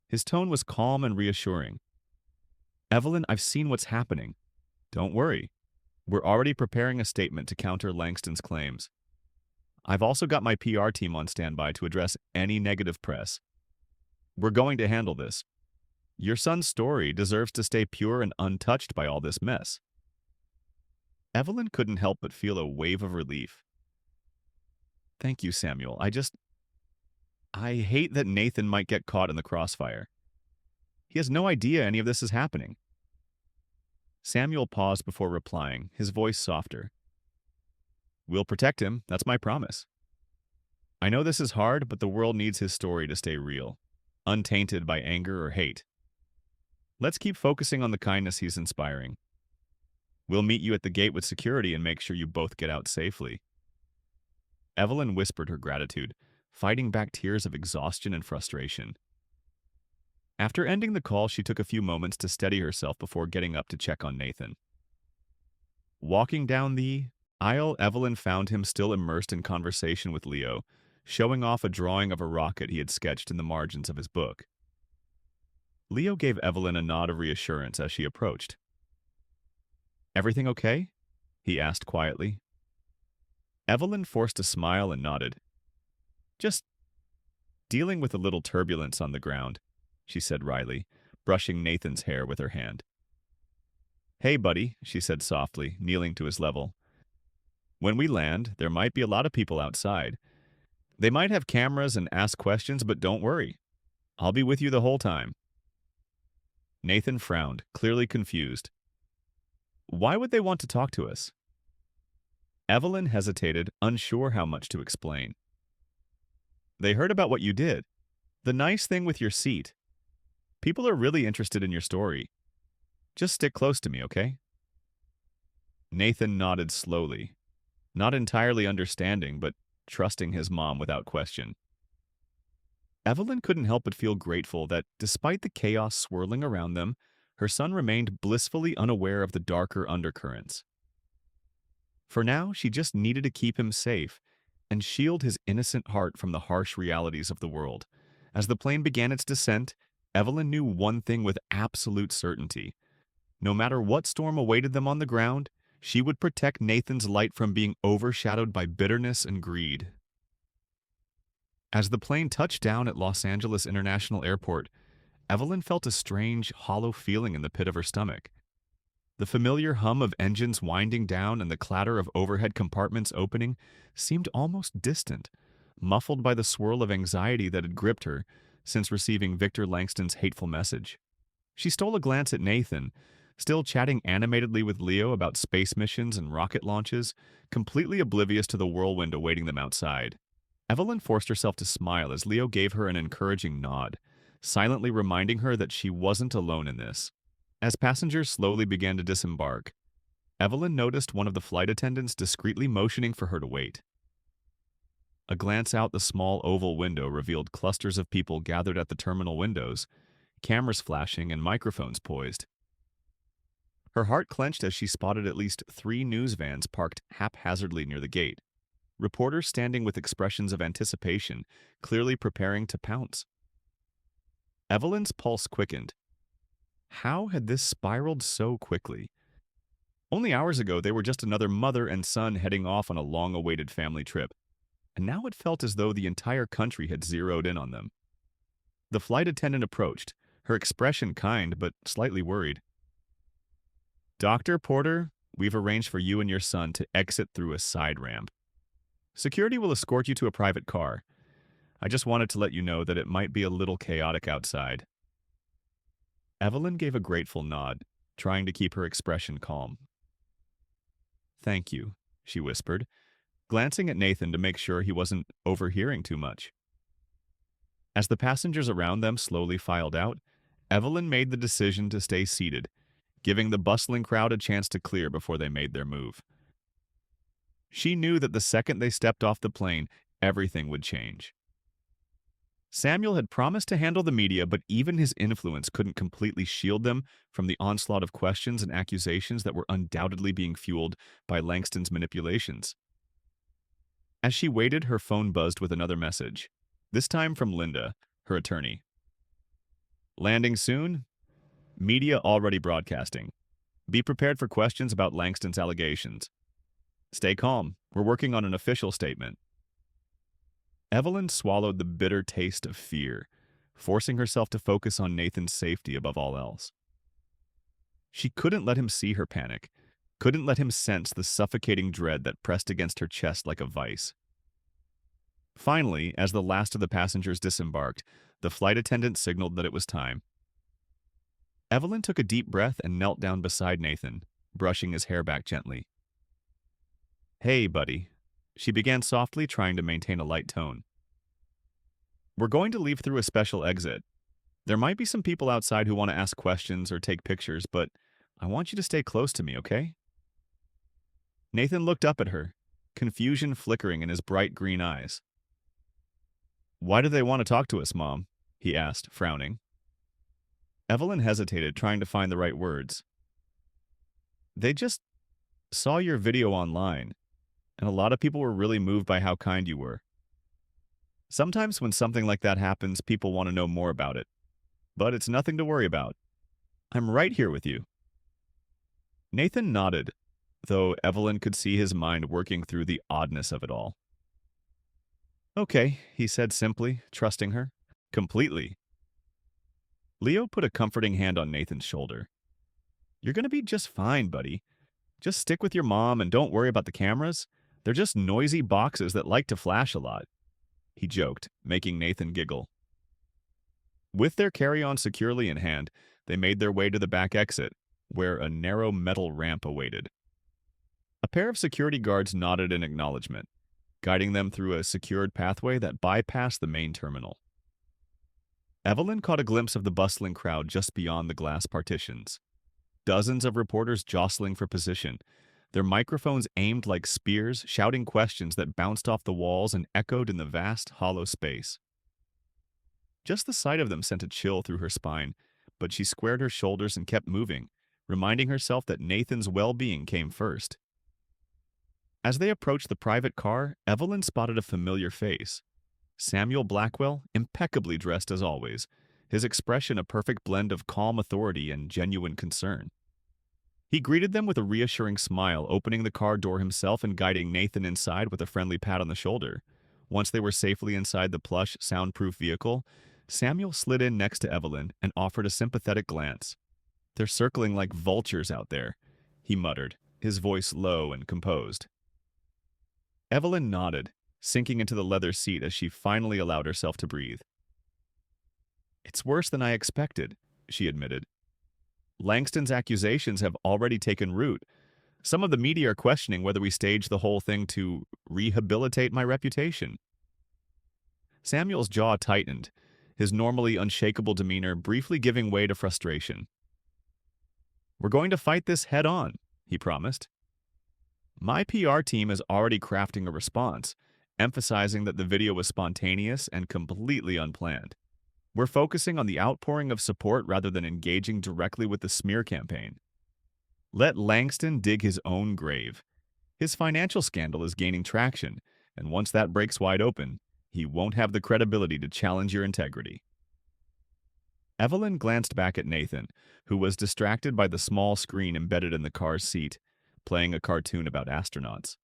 His tone was calm and reassuring. Evelyn, I've seen what's happening. Don't worry. We're already preparing a statement to counter Langston's claims. I've also got my PR team on standby to address any negative press. We're going to handle this. Your son's story deserves to stay pure and untouched by all this mess. Evelyn couldn't help but feel a wave of relief. Thank you, Samuel. I hate that Nathan might get caught in the crossfire. He has no idea any of this is happening. Samuel paused before replying, his voice softer. We'll protect him, that's my promise. I know this is hard, but the world needs his story to stay real, untainted by anger or hate. Let's keep focusing on the kindness he's inspiring. We'll meet you at the gate with security and make sure you both get out safely. Evelyn whispered her gratitude, fighting back tears of exhaustion and frustration. After ending the call, she took a few moments to steady herself before getting up to check on Nathan. Walking down the aisle, Evelyn found him still immersed in conversation with Leo, showing off a drawing of a rocket he had sketched in the margins of his book. Leo gave Evelyn a nod of reassurance as she approached. Everything okay? He asked quietly. Evelyn forced a smile and nodded. Just dealing with a little turbulence on the ground, she said wryly, brushing Nathan's hair with her hand. Hey, buddy, she said softly, kneeling to his level. When we land, there might be a lot of people outside. They might have cameras and ask questions, but don't worry. I'll be with you the whole time. Nathan frowned, clearly confused. Why would they want to talk to us? Evelyn hesitated, unsure how much to explain. They heard about what you did. The nice thing with your seat. People are really interested in your story. Just stick close to me, okay? Nathan nodded slowly, not entirely understanding, but trusting his mom without question. Evelyn couldn't help but feel grateful that, despite the chaos swirling around them, her son remained blissfully unaware of the darker undercurrents. For now, she just needed to keep him safe and shield his innocent heart from the harsh realities of the world. As the plane began its descent, Evelyn knew one thing with absolute certainty. No matter what storm awaited them on the ground, she would protect Nathan's light from being overshadowed by bitterness and greed. As the plane touched down at Los Angeles International Airport, Evelyn felt a strange, hollow feeling in the pit of her stomach. The familiar hum of engines winding down and the clatter of overhead compartments opening seemed almost distant, muffled by the swirl of anxiety that had gripped her since receiving Victor Langston's hateful message. She stole a glance at Nathan, still chatting animatedly with Leo about space missions and rocket launches, completely oblivious to the whirlwind awaiting them outside. Evelyn forced herself to smile as Leo gave her an encouraging nod, silently reminding her that she wasn't alone in this. As passengers slowly began to disembark, Evelyn noticed one of the flight attendants discreetly motioning for her to wait. A glance out the small oval window revealed clusters of people gathered at the terminal windows, cameras flashing and microphones poised. Her heart clenched as she spotted at least 3 news vans parked haphazardly near the gate, reporters standing with expressions of anticipation, clearly preparing to pounce. Evelyn's pulse quickened. How had this spiraled so quickly? Only hours ago, they were just another mother and son heading off on a long-awaited family trip, and now it felt as though the entire country had zeroed in on them. The flight attendant approached, her expression kind but slightly worried. Dr. Porter, we've arranged for you and your son to exit through a side ramp. Security will escort you to a private car. I just wanted to let you know that it might be a little chaotic outside. Evelyn gave a grateful nod, trying to keep her expression calm. Thank you, she whispered, glancing at Nathan to make sure he wasn't overhearing too much. As the passengers around them slowly filed out, Evelyn made the decision to stay seated, giving the bustling crowd a chance to clear before they made their move. She knew that the second they stepped off the plane, everything would change. Samuel had promised to handle the media, but even his influence couldn't completely shield them from the onslaught of questions and accusations that were undoubtedly being fueled by Langston's manipulations. As she waited, her phone buzzed with another message, this time from Linda, her attorney. Landing soon? Media already broadcasting. Be prepared for questions about Langston's allegations. Stay calm. We're working on an official statement. Evelyn swallowed the bitter taste of fear, forcing herself to focus on Nathan's safety above all else. She couldn't let him see her panic, couldn't let him sense the suffocating dread that pressed against her chest like a vice. Finally, as the last of the passengers disembarked, the flight attendant signaled that it was time. Evelyn took a deep breath and knelt down beside Nathan, brushing his hair back gently. Hey, buddy. She began softly, trying to maintain a light tone. We're going to leave through a special exit. There might be some people outside who want to ask questions or take pictures, but I want you to stay close to me, okay? Nathan looked up at her, confusion flickering in his bright green eyes. Why do they want to talk to us, Mom? He asked, frowning. Evelyn hesitated, trying to find the right words. They just saw your video online, and a lot of people were really moved by how kind you were. Sometimes when something like that happens, people want to know more about it. But it's nothing to worry about. I'm right here with you. Nathan nodded, though Evelyn could see his mind working through the oddness of it all. Okay, he said simply, trusting her. Completely. Leo put a comforting hand on Nathan's shoulder. You're going to be just fine, buddy. Just stick with your mom and don't worry about the cameras. They're just noisy boxes that like to flash a lot. He joked, making Nathan giggle. With their carry-on securely in hand, they made their way to the back exit, where a narrow metal ramp awaited. A pair of security guards nodded in acknowledgement, guiding them through a secured pathway that bypassed the main terminal. Evelyn caught a glimpse of the bustling crowd just beyond the glass partitions. Dozens of reporters jostling for position, their microphones aimed like spears, shouting questions that bounced off the walls and echoed in the vast, hollow space. Just the sight of them sent a chill through her spine, but she squared her shoulders and kept moving, reminding herself that Nathan's well-being came first. As they approached the private car, Evelyn spotted a familiar face. Samuel Blackwell, impeccably dressed as always, his expression a perfect blend of calm authority and genuine concern. He greeted them with a reassuring smile, opening the car door himself and guiding Nathan inside with a friendly pat on the shoulder. Once they were safely inside the plush, soundproof vehicle, Samuel slid in next to Evelyn and offered a sympathetic glance. They're circling like vultures out there, he muttered, his voice low and composed. Evelyn nodded, sinking into the leather seat as she finally allowed herself to breathe. It's worse than I expected, she admitted. Langston's accusations have already taken root. Some of the media are questioning whether we staged the whole thing to rehabilitate my reputation. Samuel's jaw tightened, his normally unshakable demeanor briefly giving way to frustration. We're going to fight this head on, he promised. My PR team is already crafting a response, emphasizing that the video was spontaneous and completely unplanned. We're focusing on the outpouring of support rather than engaging directly with the smear campaign. Let Langston dig his own grave. His financial scandal is gaining traction, and once that breaks wide open, he won't have the credibility to challenge your integrity. Evelyn glanced back at Nathan, who was distracted by the small screen embedded in the car's seat, playing a cartoon about astronauts.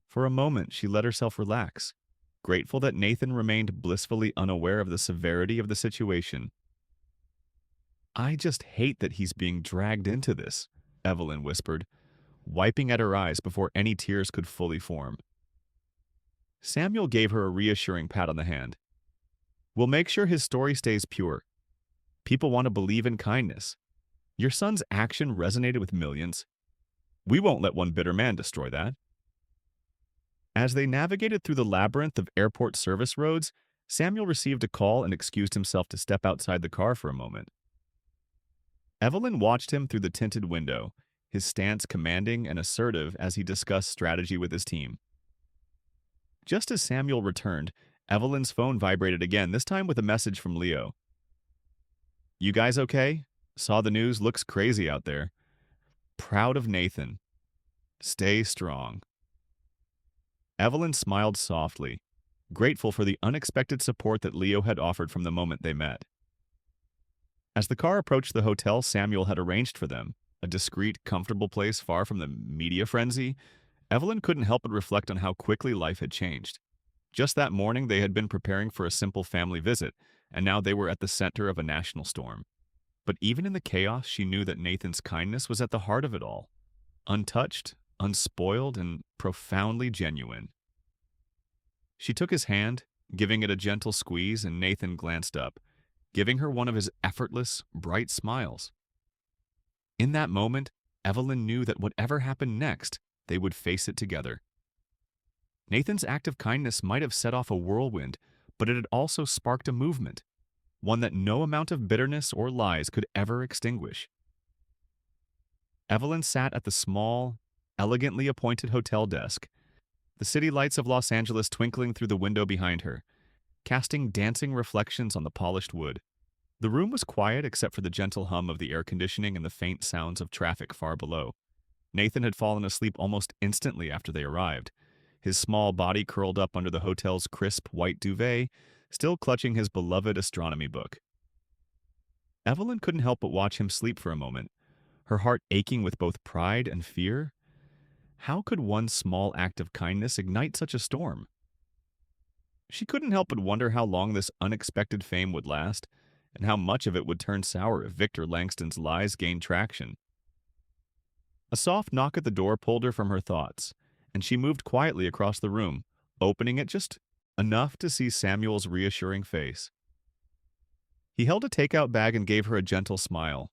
For a moment, she let herself relax, grateful that Nathan remained blissfully unaware of the severity of the situation. I just hate that he's being dragged into this, Evelyn whispered, wiping at her eyes before any tears could fully form. Samuel gave her a reassuring pat on the hand. We'll make sure his story stays pure. People want to believe in kindness. Your son's action resonated with millions. We won't let one bitter man destroy that. As they navigated through the labyrinth of airport service roads, Samuel received a call and excused himself to step outside the car for a moment. Evelyn watched him through the tinted window, his stance commanding and assertive as he discussed strategy with his team. Just as Samuel returned, Evelyn's phone vibrated again, this time with a message from Leo. "You guys okay? Saw the news, looks crazy out there. Proud of Nathan. Stay strong." Evelyn smiled softly, grateful for the unexpected support that Leo had offered from the moment they met. As the car approached the hotel Samuel had arranged for them, a discreet, comfortable place far from the media frenzy, Evelyn couldn't help but reflect on how quickly life had changed. Just that morning, they had been preparing for a simple family visit, and now they were at the center of a national storm. But even in the chaos, she knew that Nathan's kindness was at the heart of it all, untouched, unspoiled, and profoundly genuine. She took his hand, giving it a gentle squeeze, and Nathan glanced up, giving her one of his effortless, bright smiles. In that moment, Evelyn knew that whatever happened next, they would face it together. Nathan's act of kindness might have set off a whirlwind, but it had also sparked a movement, one that no amount of bitterness or lies could ever extinguish. Evelyn sat at the small, elegantly appointed hotel desk, the city lights of Los Angeles twinkling through the window behind her, casting dancing reflections on the polished wood. The room was quiet except for the gentle hum of the air conditioning and the faint sounds of traffic far below. Nathan had fallen asleep almost instantly after they arrived, his small body curled up under the hotel's crisp white duvet, still clutching his beloved astronomy book. Evelyn couldn't help but watch him sleep for a moment, her heart aching with both pride and fear. How could one small act of kindness ignite such a storm? She couldn't help but wonder how long this unexpected fame would last, and how much of it would turn sour if Victor Langston's lies gained traction. A soft knock at the door pulled her from her thoughts, and she moved quietly across the room, opening it just enough to see Samuel's reassuring face. He held a takeout bag and gave her a gentle smile.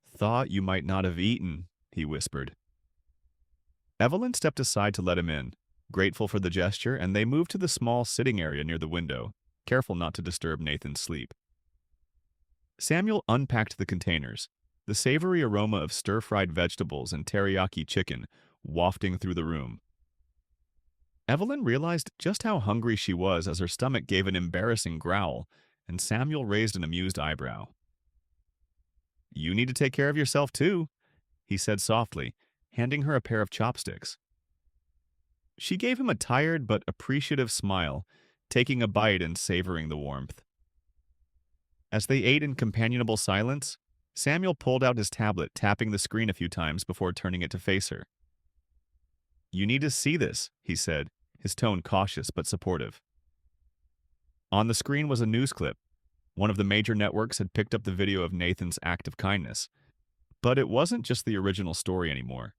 "Thought you might not have eaten," he whispered. Evelyn stepped aside to let him in, grateful for the gesture, and they moved to the small sitting area near the window, careful not to disturb Nathan's sleep. Samuel unpacked the containers, the savory aroma of stir-fried vegetables and teriyaki chicken wafting through the room. Evelyn realized just how hungry she was as her stomach gave an embarrassing growl, and Samuel raised an amused eyebrow. "You need to take care of yourself, too," he said softly, handing her a pair of chopsticks. She gave him a tired but appreciative smile, taking a bite and savoring the warmth. As they ate in companionable silence, Samuel pulled out his tablet, tapping the screen a few times before turning it to face her. "You need to see this," he said, his tone cautious but supportive. On the screen was a news clip. One of the major networks had picked up the video of Nathan's act of kindness. But it wasn't just the original story anymore.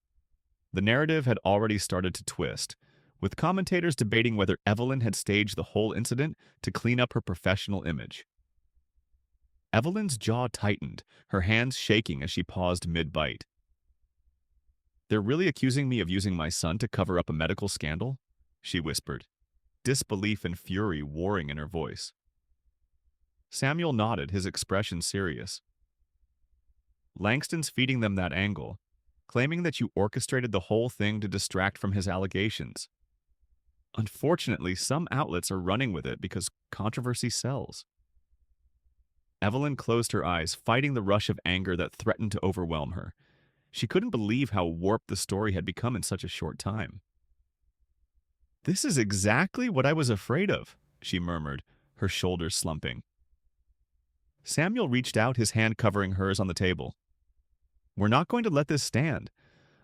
The narrative had already started to twist, with commentators debating whether Evelyn had staged the whole incident to clean up her professional image. Evelyn's jaw tightened, her hands shaking as she paused mid-bite. "They're really accusing me of using my son to cover up a medical scandal?" she whispered, disbelief and fury warring in her voice. Samuel nodded, his expression serious. "Langston's feeding them that angle, claiming that you orchestrated the whole thing to distract from his allegations. Unfortunately, some outlets are running with it because controversy sells." Evelyn closed her eyes, fighting the rush of anger that threatened to overwhelm her. She couldn't believe how warped the story had become in such a short time. "This is exactly what I was afraid of," she murmured, her shoulders slumping. Samuel reached out, his hand covering hers on the table. "We're not going to let this stand.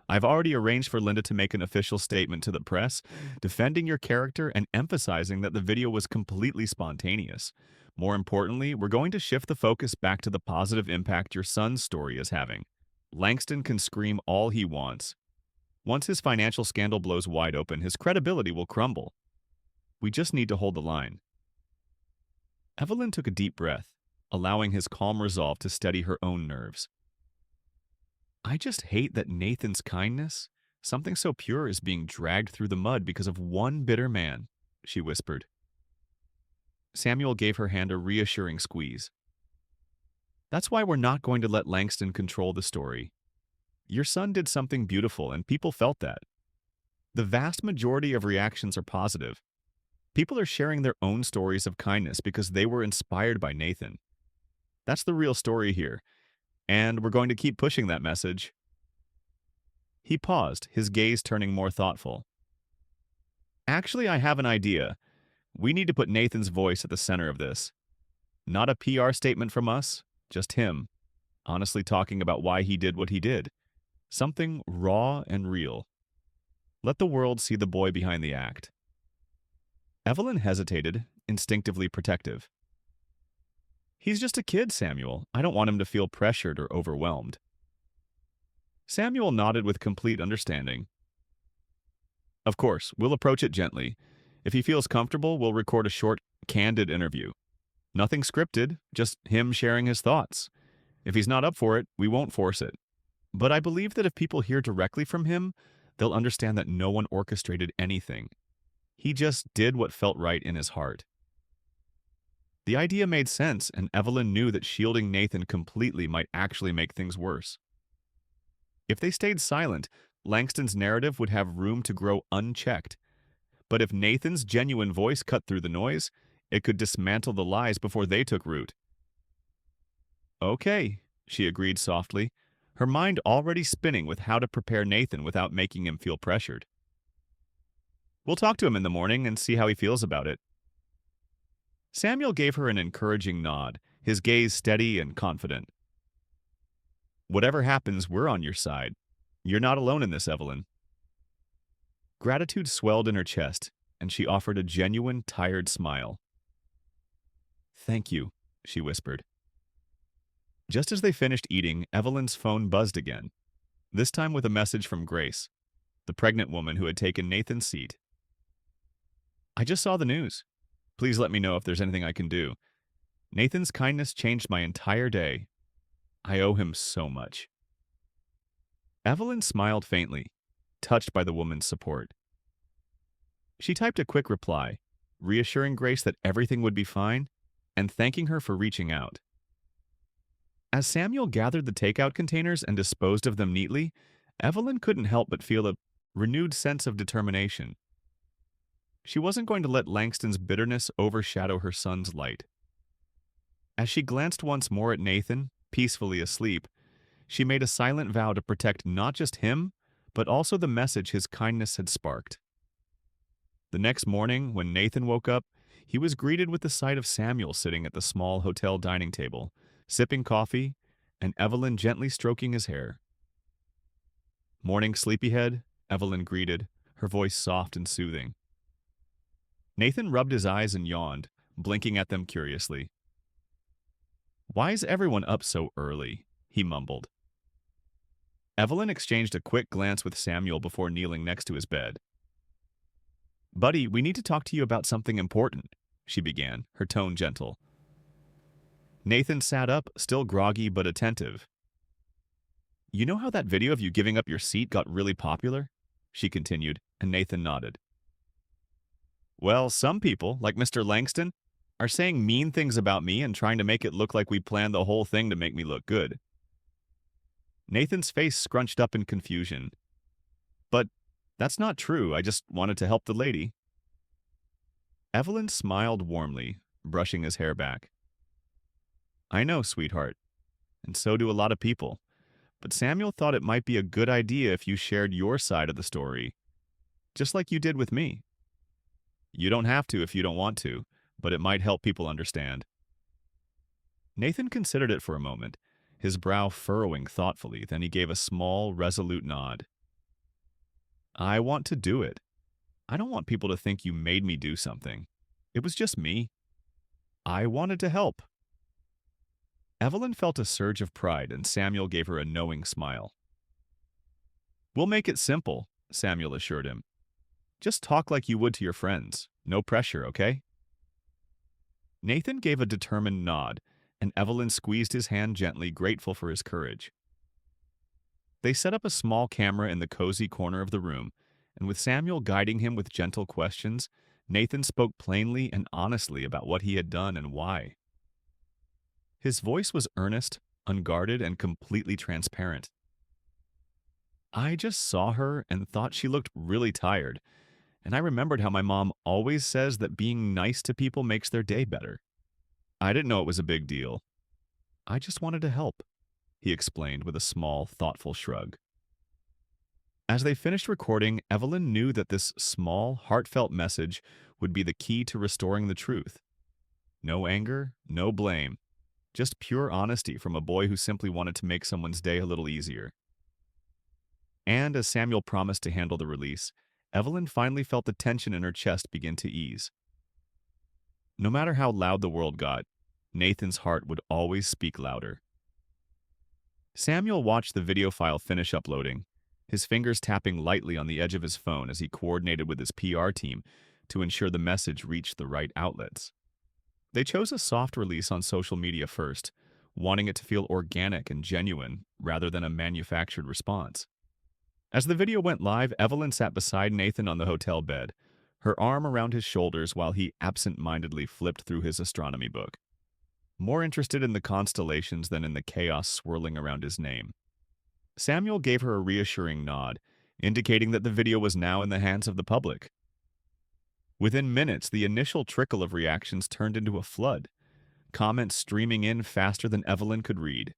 I've already arranged for Linda to make an official statement to the press, defending your character and emphasizing that the video was completely spontaneous. More importantly, we're going to shift the focus back to the positive impact your son's story is having. Langston can scream all he wants. Once his financial scandal blows wide open, his credibility will crumble. We just need to hold the line." Evelyn took a deep breath, allowing his calm resolve to steady her own nerves. "I just hate that Nathan's kindness, something so pure, is being dragged through the mud because of one bitter man," she whispered. Samuel gave her hand a reassuring squeeze. "That's why we're not going to let Langston control the story. Your son did something beautiful, and people felt that. The vast majority of reactions are positive. People are sharing their own stories of kindness because they were inspired by Nathan. That's the real story here, and we're going to keep pushing that message. He paused, his gaze turning more thoughtful. Actually, I have an idea. We need to put Nathan's voice at the center of this. Not a PR statement from us, just him, honestly talking about why he did what he did. Something raw and real. Let the world see the boy behind the act. Evelyn hesitated, instinctively protective. He's just a kid, Samuel. I don't want him to feel pressured or overwhelmed. Samuel nodded with complete understanding. Of course, we'll approach it gently. If he feels comfortable, we'll record a short, candid interview. Nothing scripted, just him sharing his thoughts. If he's not up for it, we won't force it. But I believe that if people hear directly from him, they'll understand that no one orchestrated anything. He just did what felt right in his heart. The idea made sense, and Evelyn knew that shielding Nathan completely might actually make things worse. If they stayed silent, Langston's narrative would have room to grow unchecked. But if Nathan's genuine voice cut through the noise, it could dismantle the lies before they took root. Okay, she agreed softly, her mind already spinning with how to prepare Nathan without making him feel pressured. We'll talk to him in the morning and see how he feels about it. Samuel gave her an encouraging nod, his gaze steady and confident. Whatever happens, we're on your side. You're not alone in this, Evelyn. Gratitude swelled in her chest, and she offered a genuine, tired smile. Thank you, she whispered. Just as they finished eating, Evelyn's phone buzzed again, this time with a message from Grace, the pregnant woman who had taken Nathan's seat. I just saw the news. Please let me know if there's anything I can do. Nathan's kindness changed my entire day. I owe him so much. Evelyn smiled faintly, touched by the woman's support. She typed a quick reply, reassuring Grace that everything would be fine and thanking her for reaching out. As Samuel gathered the takeout containers and disposed of them neatly, Evelyn couldn't help but feel a renewed sense of determination. She wasn't going to let Langston's bitterness overshadow her son's light. As she glanced once more at Nathan, peacefully asleep, she made a silent vow to protect not just him, but also the message his kindness had sparked. The next morning, when Nathan woke up, he was greeted with the sight of Samuel sitting at the small hotel dining table, sipping coffee, and Evelyn gently stroking his hair. Morning, sleepyhead, Evelyn greeted, her voice soft and soothing. Nathan rubbed his eyes and yawned, blinking at them curiously. Why is everyone up so early? He mumbled. Evelyn exchanged a quick glance with Samuel before kneeling next to his bed. Buddy, we need to talk to you about something important, she began, her tone gentle. Nathan sat up, still groggy but attentive. You know how that video of you giving up your seat got really popular? She continued, and Nathan nodded. Well, some people, like Mr. Langston, are saying mean things about me and trying to make it look like we planned the whole thing to make me look good. Nathan's face scrunched up in confusion. But that's not true. I just wanted to help the lady. Evelyn smiled warmly, brushing his hair back. I know, sweetheart, and so do a lot of people. But Samuel thought it might be a good idea if you shared your side of the story, just like you did with me. You don't have to if you don't want to, but it might help people understand. Nathan considered it for a moment, his brow furrowing thoughtfully, then he gave a small, resolute nod. I want to do it. I don't want people to think you made me do something. It was just me. I wanted to help. Evelyn felt a surge of pride, and Samuel gave her a knowing smile. We'll make it simple, Samuel assured him. Just talk like you would to your friends. No pressure, okay? Nathan gave a determined nod, and Evelyn squeezed his hand gently, grateful for his courage. They set up a small camera in the cozy corner of the room, and with Samuel guiding him with gentle questions, Nathan spoke plainly and honestly about what he had done and why. His voice was earnest, unguarded, and completely transparent. I just saw her and thought she looked really tired, and I remembered how my mom always says that being nice to people makes their day better. I didn't know it was a big deal. I just wanted to help, he explained with a small, thoughtful shrug. As they finished recording, Evelyn knew that this small, heartfelt message would be the key to restoring the truth. No anger, no blame, just pure honesty from a boy who simply wanted to make someone's day a little easier. And as Samuel promised to handle the release, Evelyn finally felt the tension in her chest begin to ease. No matter how loud the world got, Nathan's heart would always speak louder. Samuel watched the video file finish uploading, his fingers tapping lightly on the edge of his phone as he coordinated with his PR team to ensure the message reached the right outlets. They chose a soft release on social media first, wanting it to feel organic and genuine rather than a manufactured response. As the video went live, Evelyn sat beside Nathan on the hotel bed, her arm around his shoulders while he absent-mindedly flipped through his astronomy book, more interested in the constellations than in the chaos swirling around his name. Samuel gave her a reassuring nod, indicating that the video was now in the hands of the public. Within minutes, the initial trickle of reactions turned into a flood, comments streaming in faster than Evelyn could read.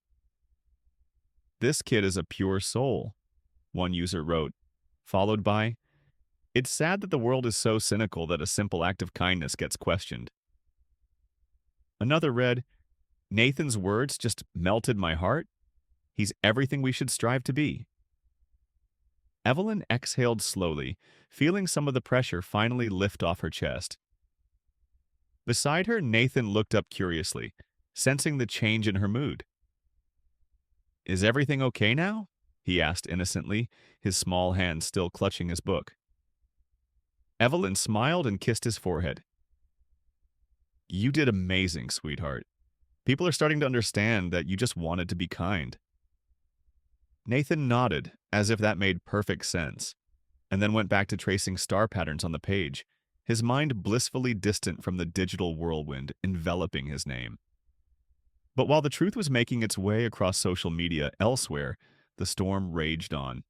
"This kid is a pure soul," one user wrote, followed by, "It's sad that the world is so cynical that a simple act of kindness gets questioned." Another read, "Nathan's words just melted my heart. He's everything we should strive to be." Evelyn exhaled slowly, feeling some of the pressure finally lift off her chest. Beside her, Nathan looked up curiously, sensing the change in her mood. "Is everything okay now?" he asked innocently, his small hand still clutching his book. Evelyn smiled and kissed his forehead. "You did amazing, sweetheart. People are starting to understand that you just wanted to be kind." Nathan nodded, as if that made perfect sense, and then went back to tracing star patterns on the page, his mind blissfully distant from the digital whirlwind enveloping his name. But while the truth was making its way across social media elsewhere, the storm raged on.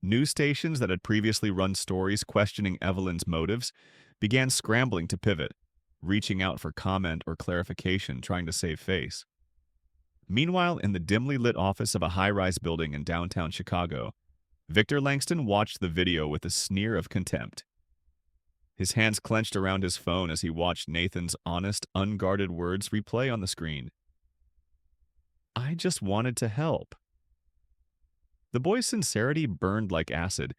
News stations that had previously run stories questioning Evelyn's motives began scrambling to pivot, reaching out for comment or clarification, trying to save face. Meanwhile, in the dimly lit office of a high-rise building in downtown Chicago, Victor Langston watched the video with a sneer of contempt. His hands clenched around his phone as he watched Nathan's honest, unguarded words replay on the screen. "I just wanted to help." The boy's sincerity burned like acid,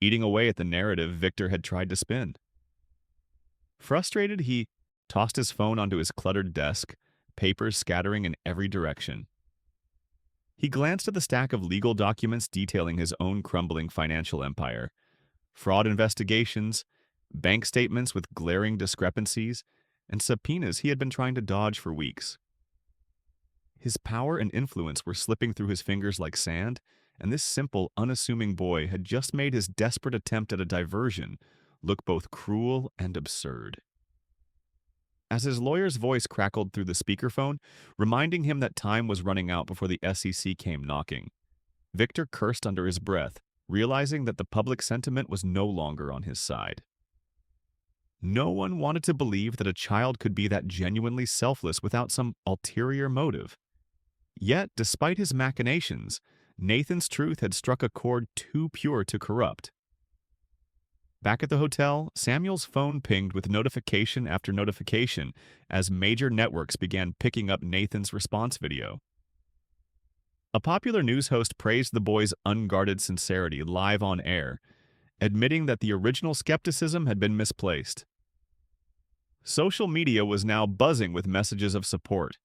eating away at the narrative Victor had tried to spin. Frustrated, he tossed his phone onto his cluttered desk, papers scattering in every direction. He glanced at the stack of legal documents detailing his own crumbling financial empire, fraud investigations, bank statements with glaring discrepancies, and subpoenas he had been trying to dodge for weeks. His power and influence were slipping through his fingers like sand, and this simple, unassuming boy had just made his desperate attempt at a diversion look both cruel and absurd. As his lawyer's voice crackled through the speakerphone, reminding him that time was running out before the SEC came knocking, Victor cursed under his breath, realizing that the public sentiment was no longer on his side. No one wanted to believe that a child could be that genuinely selfless without some ulterior motive. Yet, despite his machinations, Nathan's truth had struck a chord too pure to corrupt. Back at the hotel, Samuel's phone pinged with notification after notification as major networks began picking up Nathan's response video. A popular news host praised the boy's unguarded sincerity live on air, admitting that the original skepticism had been misplaced. Social media was now buzzing with messages of support,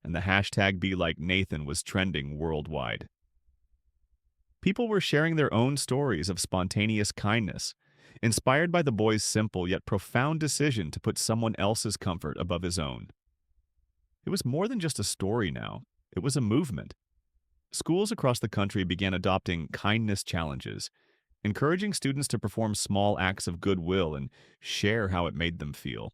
and the hashtag #BeLikeNathan was trending worldwide. People were sharing their own stories of spontaneous kindness, inspired by the boy's simple yet profound decision to put someone else's comfort above his own. It was more than just a story now, it was a movement. Schools across the country began adopting kindness challenges, encouraging students to perform small acts of goodwill and share how it made them feel.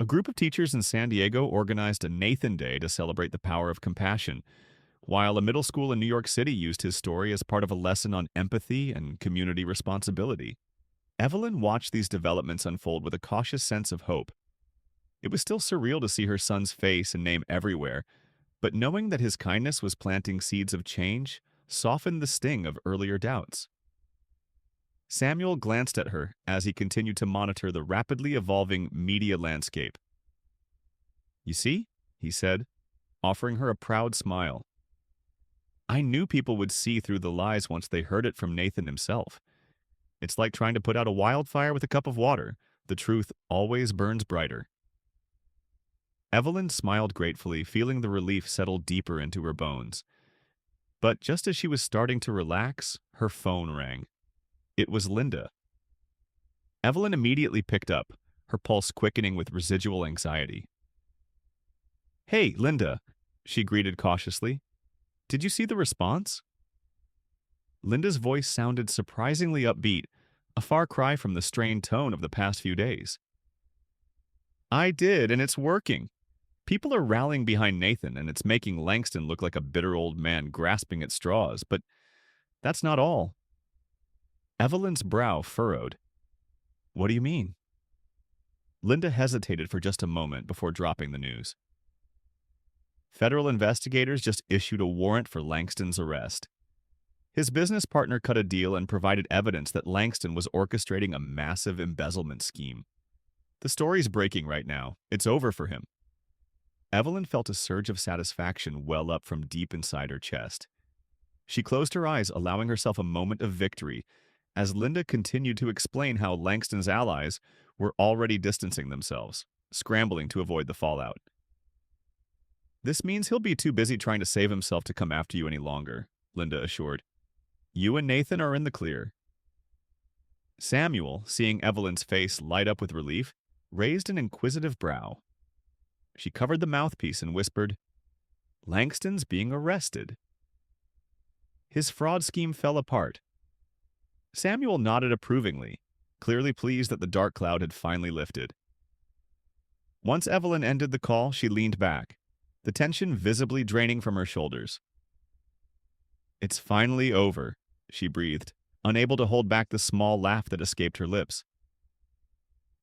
A group of teachers in San Diego organized a Nathan Day to celebrate the power of compassion, while a middle school in New York City used his story as part of a lesson on empathy and community responsibility. Evelyn watched these developments unfold with a cautious sense of hope. It was still surreal to see her son's face and name everywhere, but knowing that his kindness was planting seeds of change softened the sting of earlier doubts. Samuel glanced at her as he continued to monitor the rapidly evolving media landscape. "You see?" he said, offering her a proud smile. "I knew people would see through the lies once they heard it from Nathan himself. It's like trying to put out a wildfire with a cup of water. The truth always burns brighter." Evelyn smiled gratefully, feeling the relief settle deeper into her bones. But just as she was starting to relax, her phone rang. It was Linda. Evelyn immediately picked up, her pulse quickening with residual anxiety. "Hey, Linda," she greeted cautiously. "Did you see the response?" Linda's voice sounded surprisingly upbeat, a far cry from the strained tone of the past few days. "I did, and it's working. People are rallying behind Nathan, and it's making Langston look like a bitter old man grasping at straws, but that's not all." Evelyn's brow furrowed. "What do you mean?" Linda hesitated for just a moment before dropping the news. "Federal investigators just issued a warrant for Langston's arrest. His business partner cut a deal and provided evidence that Langston was orchestrating a massive embezzlement scheme. The story's breaking right now. It's over for him." Evelyn felt a surge of satisfaction well up from deep inside her chest. She closed her eyes, allowing herself a moment of victory, as Linda continued to explain how Langston's allies were already distancing themselves, scrambling to avoid the fallout. "This means he'll be too busy trying to save himself to come after you any longer," Linda assured. "You and Nathan are in the clear." Samuel, seeing Evelyn's face light up with relief, raised an inquisitive brow. She covered the mouthpiece and whispered, "Langston's being arrested." His fraud scheme fell apart. Samuel nodded approvingly, clearly pleased that the dark cloud had finally lifted. Once Evelyn ended the call, she leaned back, the tension visibly draining from her shoulders. "It's finally over," she breathed, unable to hold back the small laugh that escaped her lips.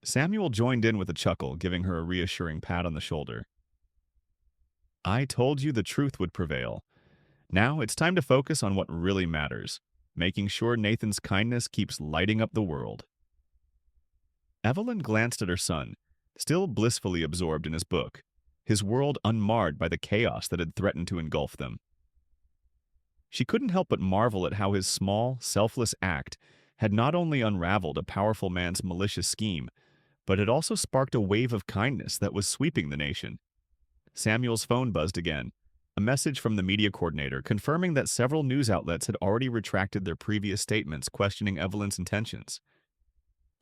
Samuel joined in with a chuckle, giving her a reassuring pat on the shoulder. "I told you the truth would prevail. Now it's time to focus on what really matters, making sure Nathan's kindness keeps lighting up the world." Evelyn glanced at her son, still blissfully absorbed in his book, his world unmarred by the chaos that had threatened to engulf them. She couldn't help but marvel at how his small, selfless act had not only unraveled a powerful man's malicious scheme, but had also sparked a wave of kindness that was sweeping the nation. Samuel's phone buzzed again, a message from the media coordinator confirming that several news outlets had already retracted their previous statements questioning Evelyn's intentions.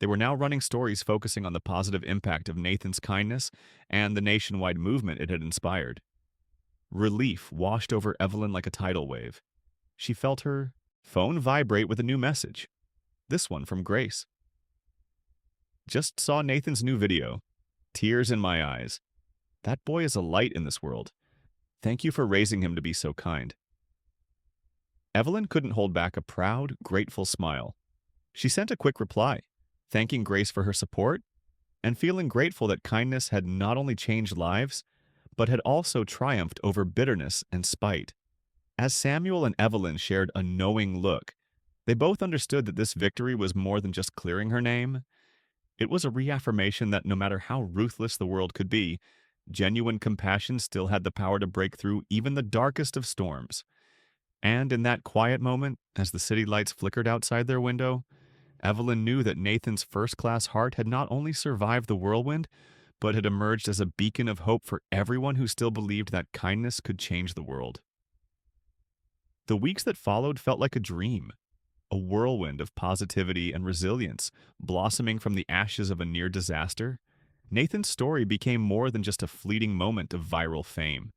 They were now running stories focusing on the positive impact of Nathan's kindness and the nationwide movement it had inspired. Relief washed over Evelyn like a tidal wave. She felt her phone vibrate with a new message. This one from Grace. "Just saw Nathan's new video. Tears in my eyes. That boy is a light in this world. Thank you for raising him to be so kind." Evelyn couldn't hold back a proud, grateful smile. She sent a quick reply, thanking Grace for her support and feeling grateful that kindness had not only changed lives, but had also triumphed over bitterness and spite. As Samuel and Evelyn shared a knowing look, they both understood that this victory was more than just clearing her name. It was a reaffirmation that no matter how ruthless the world could be, genuine compassion still had the power to break through even the darkest of storms. And in that quiet moment, as the city lights flickered outside their window, Evelyn knew that Nathan's first-class heart had not only survived the whirlwind, but had emerged as a beacon of hope for everyone who still believed that kindness could change the world. The weeks that followed felt like a dream, a whirlwind of positivity and resilience, blossoming from the ashes of a near disaster. Nathan's story became more than just a fleeting moment of viral fame.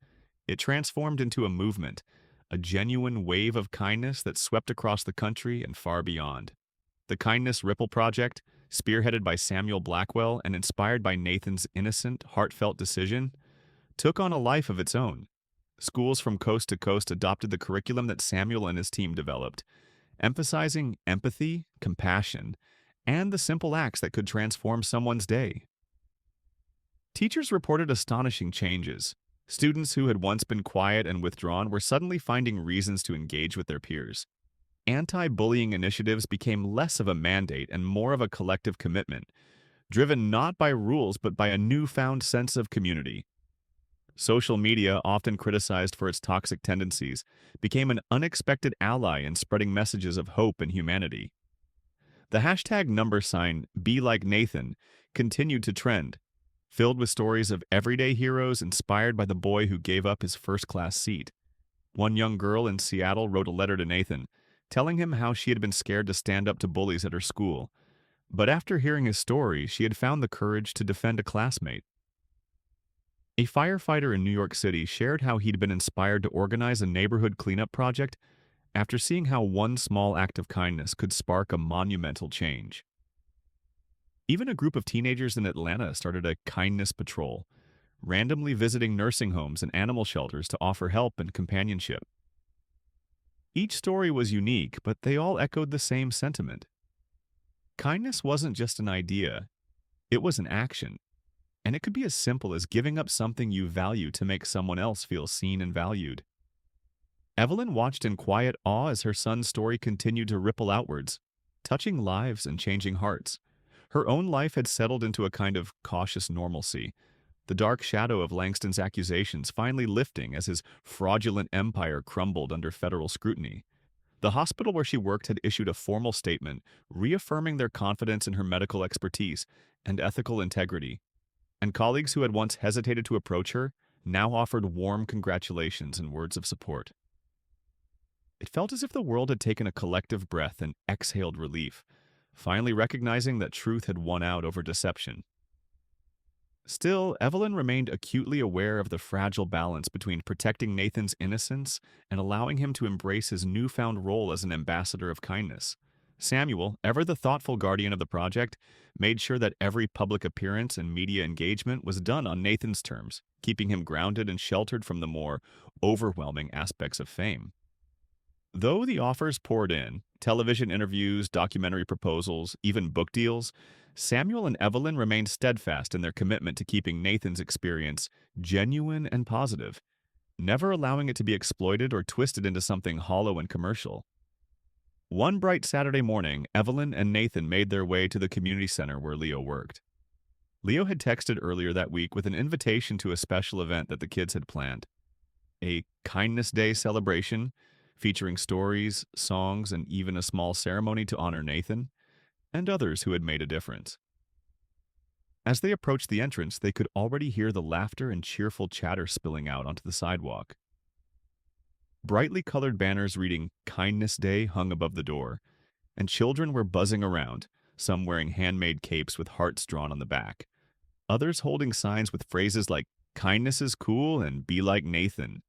It transformed into a movement, a genuine wave of kindness that swept across the country and far beyond. The Kindness Ripple Project, spearheaded by Samuel Blackwell and inspired by Nathan's innocent, heartfelt decision, took on a life of its own. Schools from coast to coast adopted the curriculum that Samuel and his team developed, emphasizing empathy, compassion, and the simple acts that could transform someone's day. Teachers reported astonishing changes. Students who had once been quiet and withdrawn were suddenly finding reasons to engage with their peers. Anti-bullying initiatives became less of a mandate and more of a collective commitment, driven not by rules but by a newfound sense of community. Social media, often criticized for its toxic tendencies, became an unexpected ally in spreading messages of hope and humanity. The hashtag number sign #BeLikeNathan continued to trend, filled with stories of everyday heroes inspired by the boy who gave up his first-class seat. One young girl in Seattle wrote a letter to Nathan, telling him how she had been scared to stand up to bullies at her school. But after hearing his story, she had found the courage to defend a classmate. A firefighter in New York City shared how he'd been inspired to organize a neighborhood cleanup project after seeing how one small act of kindness could spark a monumental change. Even a group of teenagers in Atlanta started a kindness patrol, randomly visiting nursing homes and animal shelters to offer help and companionship. Each story was unique, but they all echoed the same sentiment. Kindness wasn't just an idea, it was an action. And it could be as simple as giving up something you value to make someone else feel seen and valued. Evelyn watched in quiet awe as her son's story continued to ripple outwards, touching lives and changing hearts. Her own life had settled into a kind of cautious normalcy, the dark shadow of Langston's accusations finally lifting as his fraudulent empire crumbled under federal scrutiny. The hospital where she worked had issued a formal statement reaffirming their confidence in her medical expertise and ethical integrity, and colleagues who had once hesitated to approach her now offered warm congratulations and words of support. It felt as if the world had taken a collective breath and exhaled relief, finally recognizing that truth had won out over deception. Still, Evelyn remained acutely aware of the fragile balance between protecting Nathan's innocence and allowing him to embrace his newfound role as an ambassador of kindness. Samuel, ever the thoughtful guardian of the project, made sure that every public appearance and media engagement was done on Nathan's terms, keeping him grounded and sheltered from the more overwhelming aspects of fame. Though the offers poured in, television interviews, documentary proposals, even book deals, Samuel and Evelyn remained steadfast in their commitment to keeping Nathan's experience genuine and positive, never allowing it to be exploited or twisted into something hollow and commercial. One bright Saturday morning, Evelyn and Nathan made their way to the community center where Leo worked. Leo had texted earlier that week with an invitation to a special event that the kids had planned. A Kindness Day celebration featuring stories, songs, and even a small ceremony to honor Nathan and others who had made a difference. As they approached the entrance, they could already hear the laughter and cheerful chatter spilling out onto the sidewalk. Brightly colored banners reading Kindness Day hung above the door, and children were buzzing around, some wearing handmade capes with hearts drawn on the back, others holding signs with phrases like "Kindness is cool" and "Be like Nathan."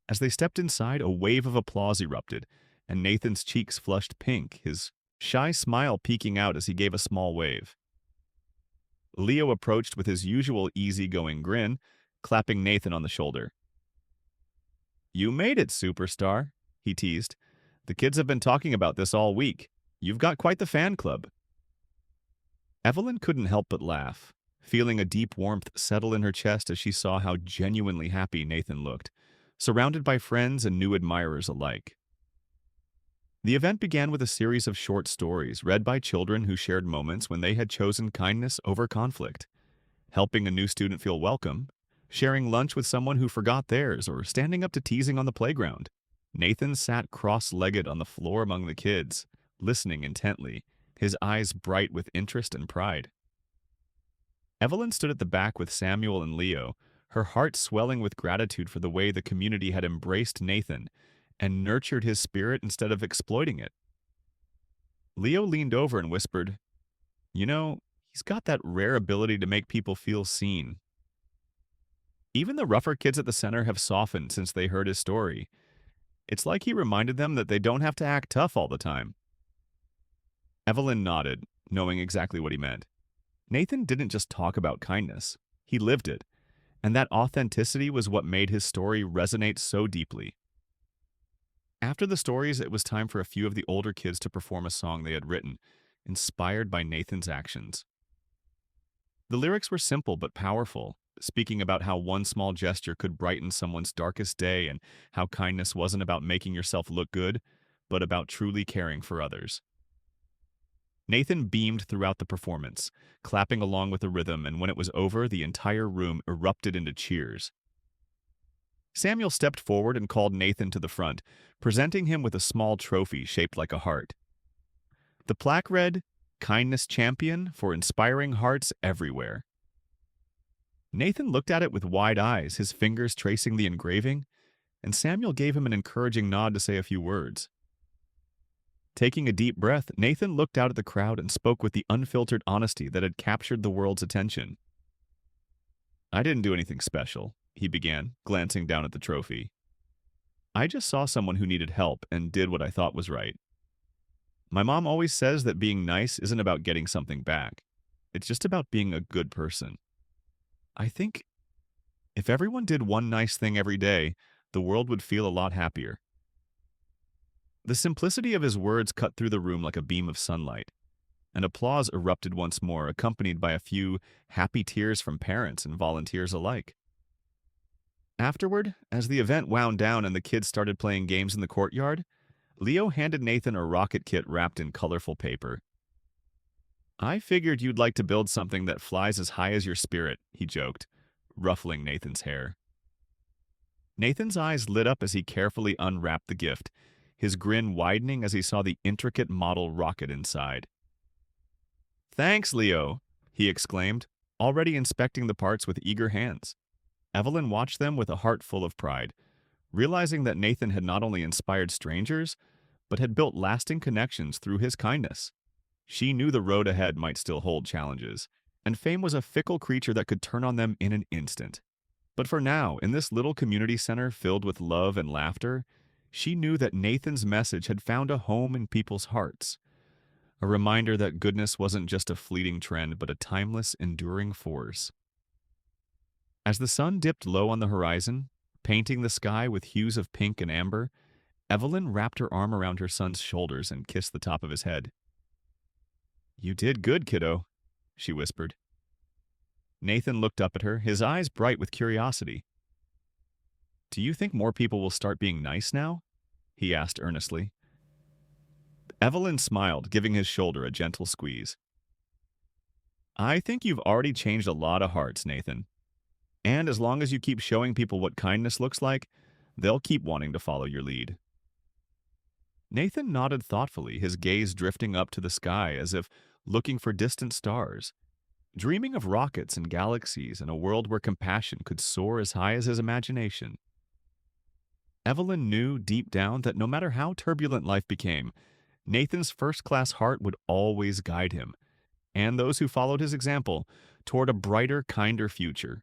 As they stepped inside, a wave of applause erupted, and Nathan's cheeks flushed pink, his shy smile peeking out as he gave a small wave. Leo approached with his usual easygoing grin, clapping Nathan on the shoulder. "You made it, superstar," he teased. "The kids have been talking about this all week. You've got quite the fan club." Evelyn couldn't help but laugh, feeling a deep warmth settle in her chest as she saw how genuinely happy Nathan looked, surrounded by friends and new admirers alike. The event began with a series of short stories read by children who shared moments when they had chosen kindness over conflict, helping a new student feel welcome, sharing lunch with someone who forgot theirs, or standing up to teasing on the playground. Nathan sat cross-legged on the floor among the kids, listening intently, his eyes bright with interest and pride. Evelyn stood at the back with Samuel and Leo, her heart swelling with gratitude for the way the community had embraced Nathan and nurtured his spirit instead of exploiting it. Leo leaned over and whispered, "You know, he's got that rare ability to make people feel seen." Even the rougher kids at the center have softened since they heard his story. It's like he reminded them that they don't have to act tough all the time. Evelyn nodded, knowing exactly what he meant. Nathan didn't just talk about kindness. He lived it. And that authenticity was what made his story resonate so deeply. After the stories, it was time for a few of the older kids to perform a song they had written, inspired by Nathan's actions. The lyrics were simple but powerful, speaking about how one small gesture could brighten someone's darkest day and how kindness wasn't about making yourself look good, but about truly caring for others. Nathan beamed throughout the performance, clapping along with the rhythm, and when it was over, the entire room erupted into cheers. Samuel stepped forward and called Nathan to the front, presenting him with a small trophy shaped like a heart. The plaque read, "Kindness Champion for Inspiring Hearts Everywhere." Nathan looked at it with wide eyes, his fingers tracing the engraving, and Samuel gave him an encouraging nod to say a few words. Taking a deep breath, Nathan looked out at the crowd and spoke with the unfiltered honesty that had captured the world's attention. "I didn't do anything special," he began, glancing down at the trophy. "I just saw someone who needed help and did what I thought was right. My mom always says that being nice isn't about getting something back. It's just about being a good person. I think if everyone did one nice thing every day, the world would feel a lot happier." The simplicity of his words cut through the room like a beam of sunlight, and applause erupted once more, accompanied by a few happy tears from parents and volunteers alike. Afterward, as the event wound down and the kids started playing games in the courtyard, Leo handed Nathan a rocket kit wrapped in colorful paper. "I figured you'd like to build something that flies as high as your spirit," he joked, ruffling Nathan's hair. Nathan's eyes lit up as he carefully unwrapped the gift, his grin widening as he saw the intricate model rocket inside. "Thanks, Leo," he exclaimed, already inspecting the parts with eager hands. Evelyn watched them with a heart full of pride, realizing that Nathan had not only inspired strangers, but had built lasting connections through his kindness. She knew the road ahead might still hold challenges, and fame was a fickle creature that could turn on them in an instant. But for now, in this little community center filled with love and laughter, she knew that Nathan's message had found a home in people's hearts. A reminder that goodness wasn't just a fleeting trend, but a timeless, enduring force. As the sun dipped low on the horizon, painting the sky with hues of pink and amber, Evelyn wrapped her arm around her son's shoulders and kissed the top of his head. "You did good, kiddo," she whispered. Nathan looked up at her, his eyes bright with curiosity. "Do you think more people will start being nice now?" he asked earnestly. Evelyn smiled, giving his shoulder a gentle squeeze. "I think you've already changed a lot of hearts, Nathan. And as long as you keep showing people what kindness looks like, they'll keep wanting to follow your lead." Nathan nodded thoughtfully, his gaze drifting up to the sky as if looking for distant stars, dreaming of rockets and galaxies and a world where compassion could soar as high as his imagination. Evelyn knew deep down that no matter how turbulent life became, Nathan's first-class heart would always guide him, and those who followed his example, toward a brighter, kinder future.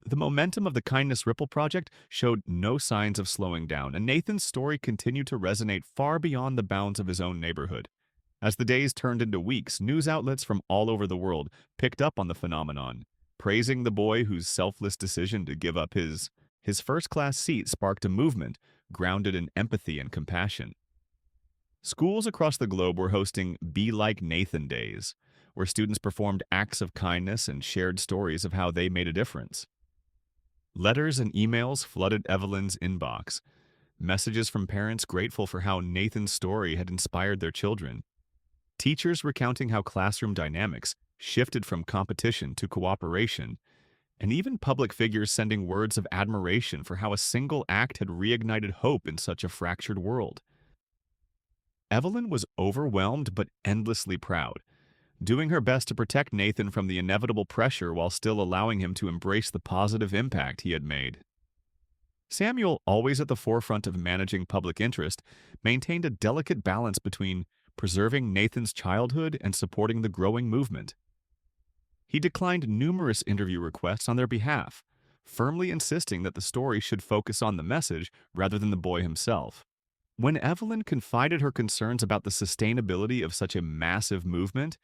The momentum of the Kindness Ripple project showed no signs of slowing down, and Nathan's story continued to resonate far beyond the bounds of his own neighborhood. As the days turned into weeks, news outlets from all over the world picked up on the phenomenon, praising the boy whose selfless decision to give up his first-class seat sparked a movement grounded in empathy and compassion. Schools across the globe were hosting Be Like Nathan Days, where students performed acts of kindness and shared stories of how they made a difference. Letters and emails flooded Evelyn's inbox, messages from parents grateful for how Nathan's story had inspired their children. Teachers recounting how classroom dynamics shifted from competition to cooperation, and even public figures sending words of admiration for how a single act had reignited hope in such a fractured world. Evelyn was overwhelmed but endlessly proud, doing her best to protect Nathan from the inevitable pressure while still allowing him to embrace the positive impact he had made. Samuel, always at the forefront of managing public interest, maintained a delicate balance between preserving Nathan's childhood and supporting the growing movement. He declined numerous interview requests on their behalf, firmly insisting that the story should focus on the message rather than the boy himself. When Evelyn confided her concerns about the sustainability of such a massive movement,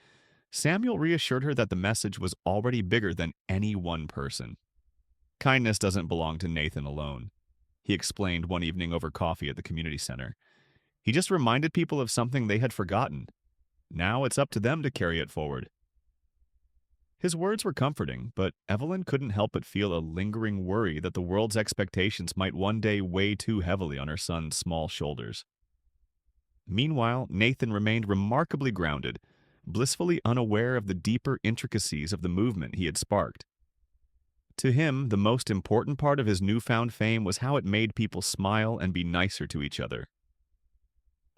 Samuel reassured her that the message was already bigger than any one person. Kindness doesn't belong to Nathan alone, he explained one evening over coffee at the community center. He just reminded people of something they had forgotten. Now it's up to them to carry it forward. His words were comforting, but Evelyn couldn't help but feel a lingering worry that the world's expectations might one day weigh too heavily on her son's small shoulders. Meanwhile, Nathan remained remarkably grounded, blissfully unaware of the deeper intricacies of the movement he had sparked. To him, the most important part of his newfound fame was how it made people smile and be nicer to each other.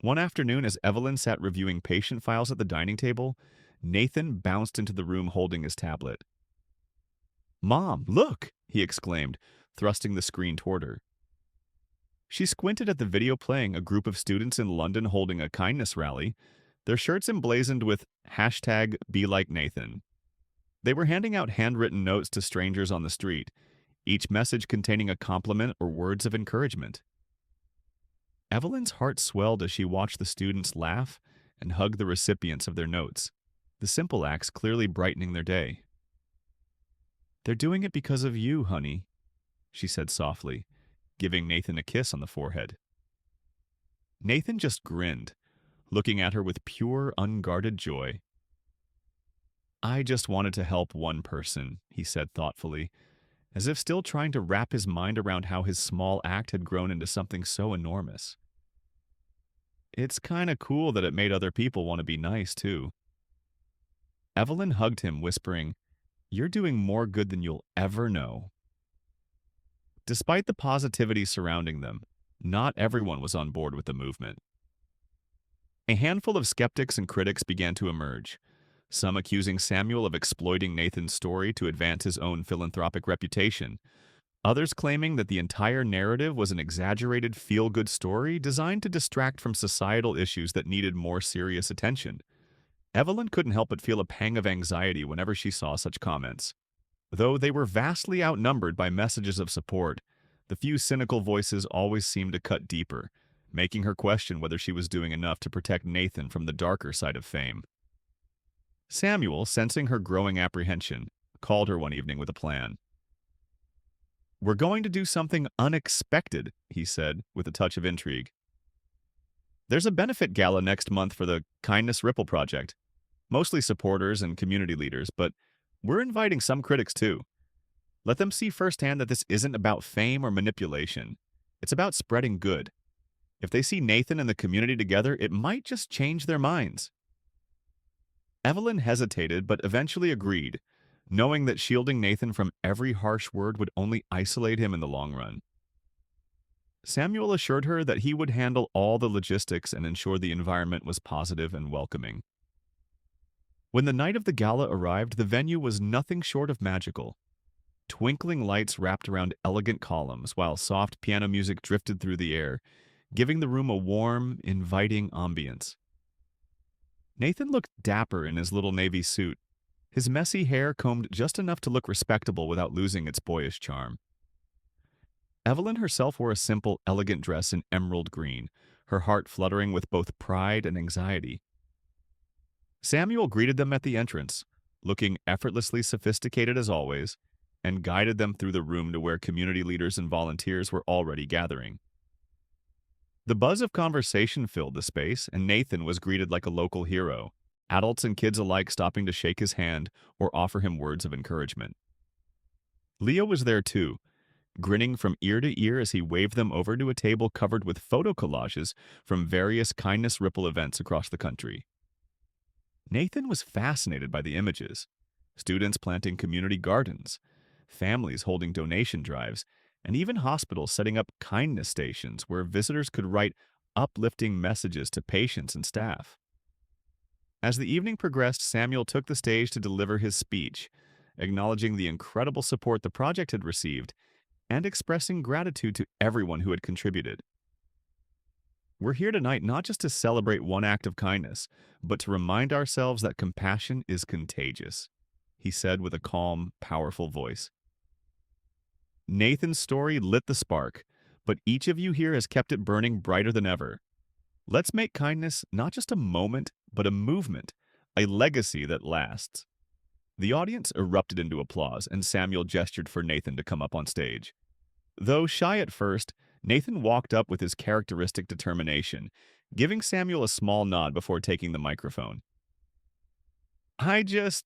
One afternoon, as Evelyn sat reviewing patient files at the dining table, Nathan bounced into the room holding his tablet. "Mom, look!" he exclaimed, thrusting the screen toward her. She squinted at the video playing a group of students in London holding a kindness rally, their shirts emblazoned with #BeLikeNathan. They were handing out handwritten notes to strangers on the street, each message containing a compliment or words of encouragement. Evelyn's heart swelled as she watched the students laugh and hug the recipients of their notes, the simple acts clearly brightening their day. "They're doing it because of you, honey," she said softly, giving Nathan a kiss on the forehead. Nathan just grinned, looking at her with pure, unguarded joy. "I just wanted to help one person," he said thoughtfully, as if still trying to wrap his mind around how his small act had grown into something so enormous. "It's kinda cool that it made other people want to be nice, too." Evelyn hugged him, whispering, "You're doing more good than you'll ever know." Despite the positivity surrounding them, not everyone was on board with the movement. A handful of skeptics and critics began to emerge, some accusing Samuel of exploiting Nathan's story to advance his own philanthropic reputation, others claiming that the entire narrative was an exaggerated feel-good story designed to distract from societal issues that needed more serious attention. Evelyn couldn't help but feel a pang of anxiety whenever she saw such comments. Though they were vastly outnumbered by messages of support, the few cynical voices always seemed to cut deeper, making her question whether she was doing enough to protect Nathan from the darker side of fame. Samuel, sensing her growing apprehension, called her one evening with a plan. "We're going to do something unexpected," he said, with a touch of intrigue. "There's a benefit gala next month for the Kindness Ripple Project. Mostly supporters and community leaders, but we're inviting some critics too. Let them see firsthand that this isn't about fame or manipulation. It's about spreading good. If they see Nathan and the community together, it might just change their minds." Evelyn hesitated, but eventually agreed, knowing that shielding Nathan from every harsh word would only isolate him in the long run. Samuel assured her that he would handle all the logistics and ensure the environment was positive and welcoming. When the night of the gala arrived, the venue was nothing short of magical. Twinkling lights wrapped around elegant columns, while soft piano music drifted through the air, giving the room a warm, inviting ambience. Nathan looked dapper in his little navy suit, his messy hair combed just enough to look respectable without losing its boyish charm. Evelyn herself wore a simple, elegant dress in emerald green, her heart fluttering with both pride and anxiety. Samuel greeted them at the entrance, looking effortlessly sophisticated as always, and guided them through the room to where community leaders and volunteers were already gathering. The buzz of conversation filled the space, and Nathan was greeted like a local hero, adults and kids alike stopping to shake his hand or offer him words of encouragement. Leo was there too, grinning from ear to ear as he waved them over to a table covered with photo collages from various Kindness Ripple events across the country. Nathan was fascinated by the images: students planting community gardens, families holding donation drives, and even hospitals setting up kindness stations where visitors could write uplifting messages to patients and staff. As the evening progressed, Samuel took the stage to deliver his speech, acknowledging the incredible support the project had received and expressing gratitude to everyone who had contributed. "We're here tonight not just to celebrate one act of kindness, but to remind ourselves that compassion is contagious," he said with a calm, powerful voice. "Nathan's story lit the spark, but each of you here has kept it burning brighter than ever. Let's make kindness not just a moment, but a movement, a legacy that lasts. The audience erupted into applause, and Samuel gestured for Nathan to come up on stage. Though shy at first, Nathan walked up with his characteristic determination, giving Samuel a small nod before taking the microphone. I just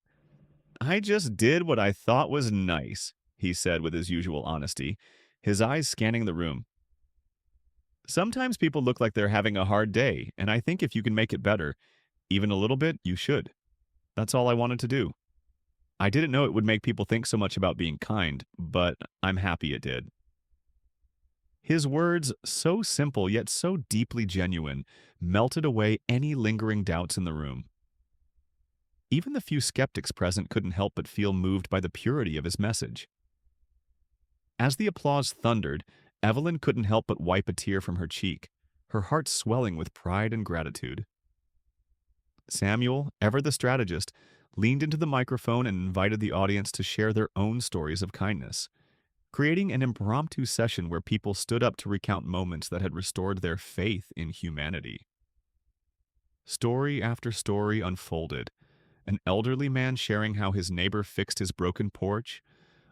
I just did what I thought was nice, he said with his usual honesty, his eyes scanning the room. Sometimes people look like they're having a hard day, and I think if you can make it better, even a little bit, you should. That's all I wanted to do. I didn't know it would make people think so much about being kind, but I'm happy it did. His words, so simple yet so deeply genuine, melted away any lingering doubts in the room. Even the few skeptics present couldn't help but feel moved by the purity of his message. As the applause thundered, Evelyn couldn't help but wipe a tear from her cheek, her heart swelling with pride and gratitude. Samuel, ever the strategist, leaned into the microphone and invited the audience to share their own stories of kindness, creating an impromptu session where people stood up to recount moments that had restored their faith in humanity. Story after story unfolded, an elderly man sharing how his neighbor fixed his broken porch,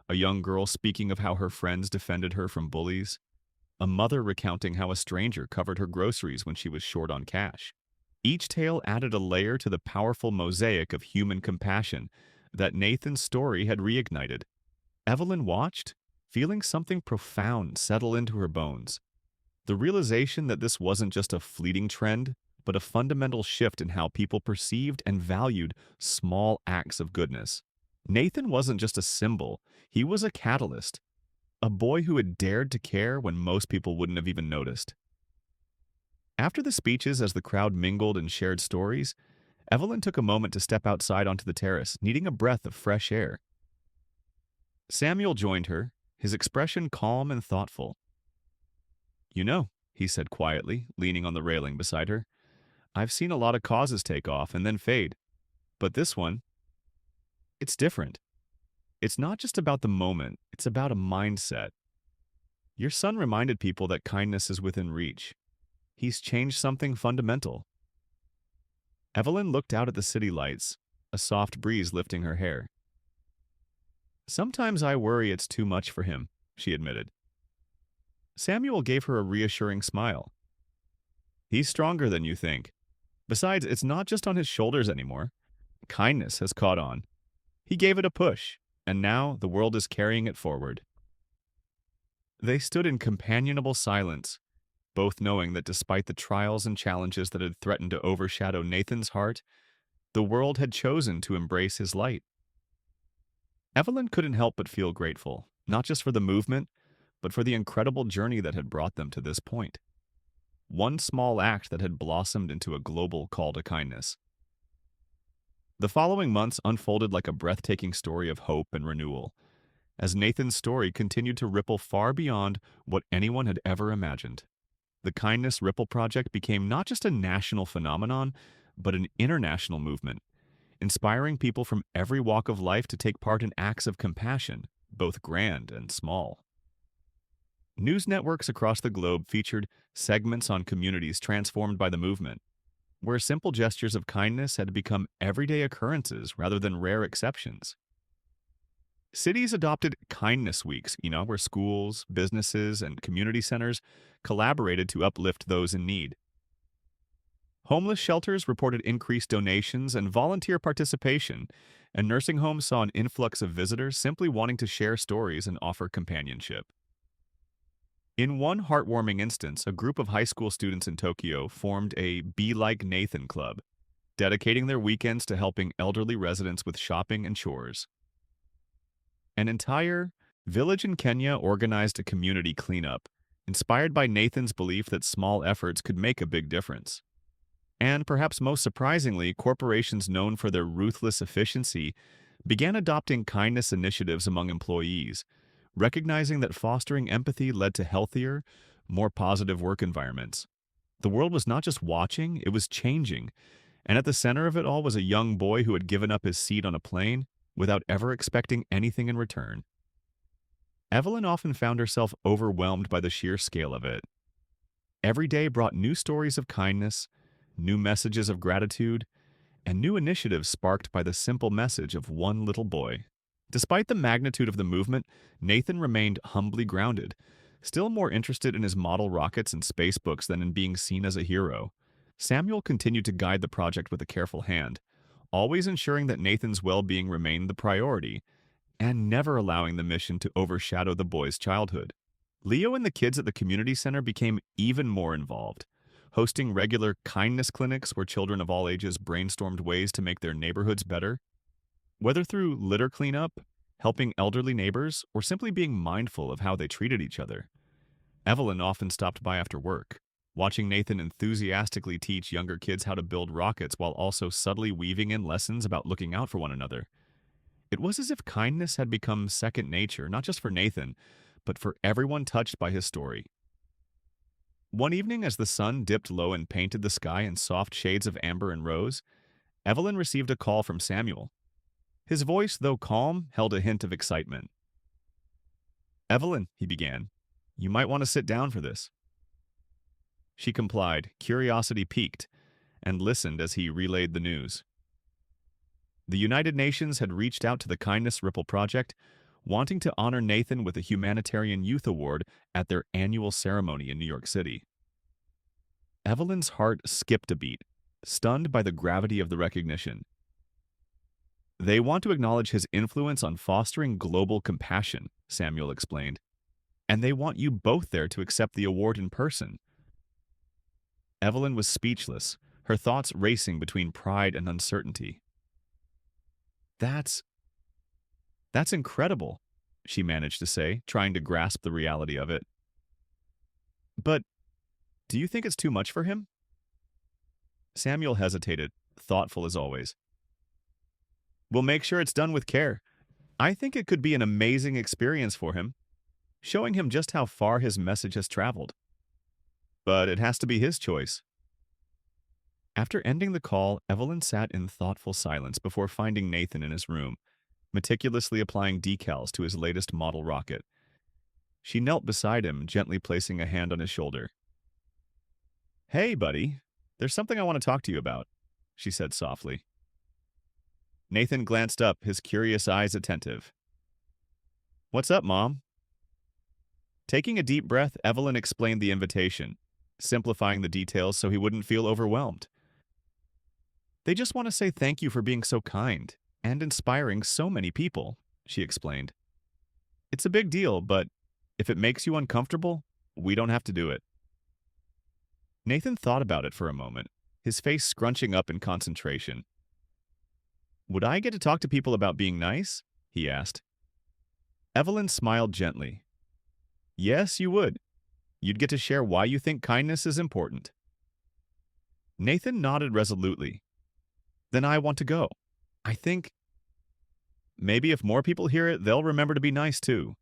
a young girl speaking of how her friends defended her from bullies, a mother recounting how a stranger covered her groceries when she was short on cash. Each tale added a layer to the powerful mosaic of human compassion that Nathan's story had reignited. Evelyn watched, feeling something profound settle into her bones. The realization that this wasn't just a fleeting trend, but a fundamental shift in how people perceived and valued small acts of goodness. Nathan wasn't just a symbol, he was a catalyst, a boy who had dared to care when most people wouldn't have even noticed. After the speeches, as the crowd mingled and shared stories, Evelyn took a moment to step outside onto the terrace, needing a breath of fresh air. Samuel joined her, his expression calm and thoughtful. "You know," he said quietly, leaning on the railing beside her, "I've seen a lot of causes take off and then fade. But this one, it's different. It's not just about the moment, it's about a mindset. Your son reminded people that kindness is within reach. He's changed something fundamental." Evelyn looked out at the city lights, a soft breeze lifting her hair. "Sometimes I worry it's too much for him," she admitted. Samuel gave her a reassuring smile. "He's stronger than you think. Besides, it's not just on his shoulders anymore. Kindness has caught on. He gave it a push, and now the world is carrying it forward." They stood in companionable silence, both knowing that despite the trials and challenges that had threatened to overshadow Nathan's heart, the world had chosen to embrace his light. Evelyn couldn't help but feel grateful, not just for the movement, but for the incredible journey that had brought them to this point. One small act that had blossomed into a global call to kindness. The following months unfolded like a breathtaking story of hope and renewal, as Nathan's story continued to ripple far beyond what anyone had ever imagined. The Kindness Ripple Project became not just a national phenomenon, but an international movement, inspiring people from every walk of life to take part in acts of compassion, both grand and small. News networks across the globe featured segments on communities transformed by the movement, where simple gestures of kindness had become everyday occurrences rather than rare exceptions. Cities adopted kindness weeks, where schools, businesses, and community centers collaborated to uplift those in need. Homeless shelters reported increased donations and volunteer participation, and nursing homes saw an influx of visitors simply wanting to share stories and offer companionship. In one heartwarming instance, a group of high school students in Tokyo formed a Be Like Nathan Club, dedicating their weekends to helping elderly residents with shopping and chores. An entire village in Kenya organized a community cleanup, inspired by Nathan's belief that small efforts could make a big difference. And perhaps most surprisingly, corporations known for their ruthless efficiency began adopting kindness initiatives among employees, recognizing that fostering empathy led to healthier, more positive work environments. The world was not just watching, it was changing, and at the center of it all was a young boy who had given up his seat on a plane without ever expecting anything in return. Evelyn often found herself overwhelmed by the sheer scale of it. Every day brought new stories of kindness, new messages of gratitude, and new initiatives sparked by the simple message of one little boy. Despite the magnitude of the movement, Nathan remained humbly grounded, still more interested in his model rockets and space books than in being seen as a hero. Samuel continued to guide the project with a careful hand, always ensuring that Nathan's well-being remained the priority, and never allowing the mission to overshadow the boy's childhood. Leo and the kids at the community center became even more involved, hosting regular kindness clinics where children of all ages brainstormed ways to make their neighborhoods better. Whether through litter cleanup, helping elderly neighbors, or simply being mindful of how they treated each other. Evelyn often stopped by after work, watching Nathan enthusiastically teach younger kids how to build rockets while also subtly weaving in lessons about looking out for one another. It was as if kindness had become second nature, not just for Nathan, but for everyone touched by his story. One evening, as the sun dipped low and painted the sky in soft shades of amber and rose, Evelyn received a call from Samuel. His voice, though calm, held a hint of excitement. "Evelyn," he began, "you might want to sit down for this." She complied, curiosity piqued, and listened as he relayed the news. The United Nations had reached out to the Kindness Ripple Project, wanting to honor Nathan with a Humanitarian Youth Award at their annual ceremony in New York City. Evelyn's heart skipped a beat, stunned by the gravity of the recognition. "They want to acknowledge his influence on fostering global compassion," Samuel explained. "And they want you both there to accept the award in person." Evelyn was speechless, her thoughts racing between pride and uncertainty. That's incredible," she managed to say, trying to grasp the reality of it. "But do you think it's too much for him?" Samuel hesitated, thoughtful as always. "We'll make sure it's done with care. I think it could be an amazing experience for him, showing him just how far his message has traveled. But it has to be his choice." After ending the call, Evelyn sat in thoughtful silence before finding Nathan in his room, meticulously applying decals to his latest model rocket. She knelt beside him, gently placing a hand on his shoulder. "Hey, buddy, there's something I want to talk to you about," she said softly. Nathan glanced up, his curious eyes attentive. "What's up, Mom?" Taking a deep breath, Evelyn explained the invitation, simplifying the details so he wouldn't feel overwhelmed. "They just want to say thank you for being so kind and inspiring so many people," she explained. "It's a big deal, but if it makes you uncomfortable, we don't have to do it." Nathan thought about it for a moment, his face scrunching up in concentration. "Would I get to talk to people about being nice?" he asked. Evelyn smiled gently. "Yes, you would. You'd get to share why you think kindness is important." Nathan nodded resolutely. "Then I want to go. I think maybe if more people hear it, they'll remember to be nice too."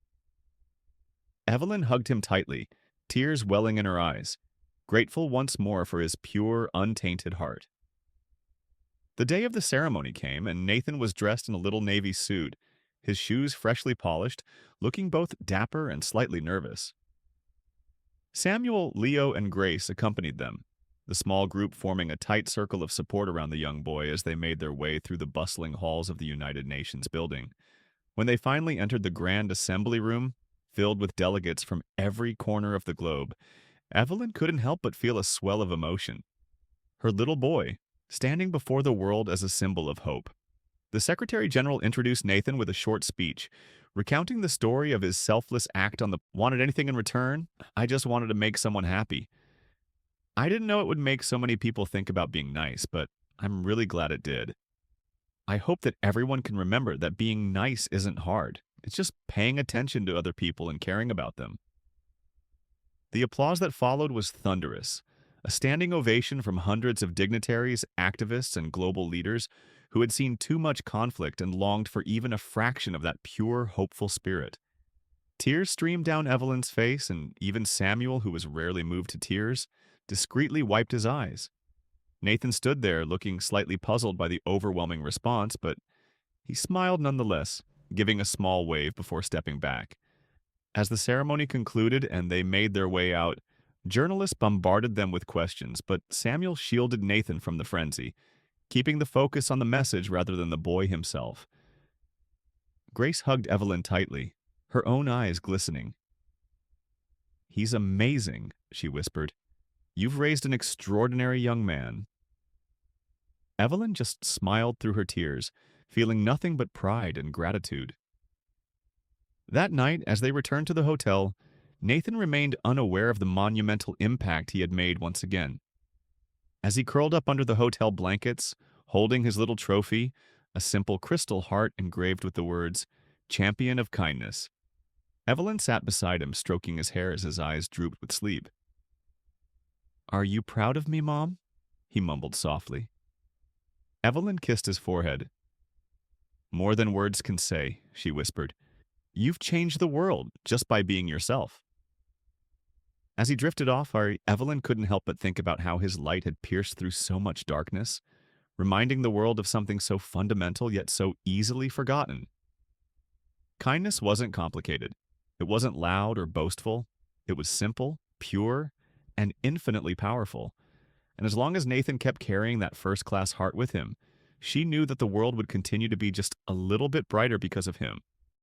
Evelyn hugged him tightly, tears welling in her eyes, grateful once more for his pure, untainted heart. The day of the ceremony came, and Nathan was dressed in a little navy suit, his shoes freshly polished, looking both dapper and slightly nervous. Samuel, Leo, and Grace accompanied them, the small group forming a tight circle of support around the young boy as they made their way through the bustling halls of the United Nations building. When they finally entered the Grand Assembly Room, filled with delegates from every corner of the globe, Evelyn couldn't help but feel a swell of emotion. Her little boy, standing before the world as a symbol of hope. The Secretary General introduced Nathan with a short speech, recounting the story of his selfless act on the "wanted anything in return? I just wanted to make someone happy." "I didn't know it would make so many people think about being nice, but I'm really glad it did. I hope that everyone can remember that being nice isn't hard. It's just paying attention to other people and caring about them." The applause that followed was thunderous, a standing ovation from hundreds of dignitaries, activists, and global leaders who had seen too much conflict and longed for even a fraction of that pure, hopeful spirit. Tears streamed down Evelyn's face, and even Samuel, who was rarely moved to tears, discreetly wiped his eyes. Nathan stood there, looking slightly puzzled by the overwhelming response, but he smiled nonetheless, giving a small wave before stepping back. As the ceremony concluded and they made their way out, journalists bombarded them with questions, but Samuel shielded Nathan from the frenzy, keeping the focus on the message rather than the boy himself. Grace hugged Evelyn tightly, her own eyes glistening. "He's amazing," she whispered. "You've raised an extraordinary young man." Evelyn just smiled through her tears, feeling nothing but pride and gratitude. That night, as they returned to the hotel, Nathan remained unaware of the monumental impact he had made once again. As he curled up under the hotel blankets, holding his little trophy, a simple crystal heart engraved with the words, "Champion of Kindness," Evelyn sat beside him, stroking his hair as his eyes drooped with sleep. "Are you proud of me, Mom?" he mumbled softly. Evelyn kissed his forehead. "More than words can say," she whispered. "You've changed the world just by being yourself." As he drifted off, Evelyn couldn't help but think about how his light had pierced through so much darkness, reminding the world of something so fundamental yet so easily forgotten. Kindness wasn't complicated. It wasn't loud or boastful. It was simple, pure, and infinitely powerful. And as long as Nathan kept carrying that first-class heart with him, she knew that the world would continue to be just a little bit brighter because of him.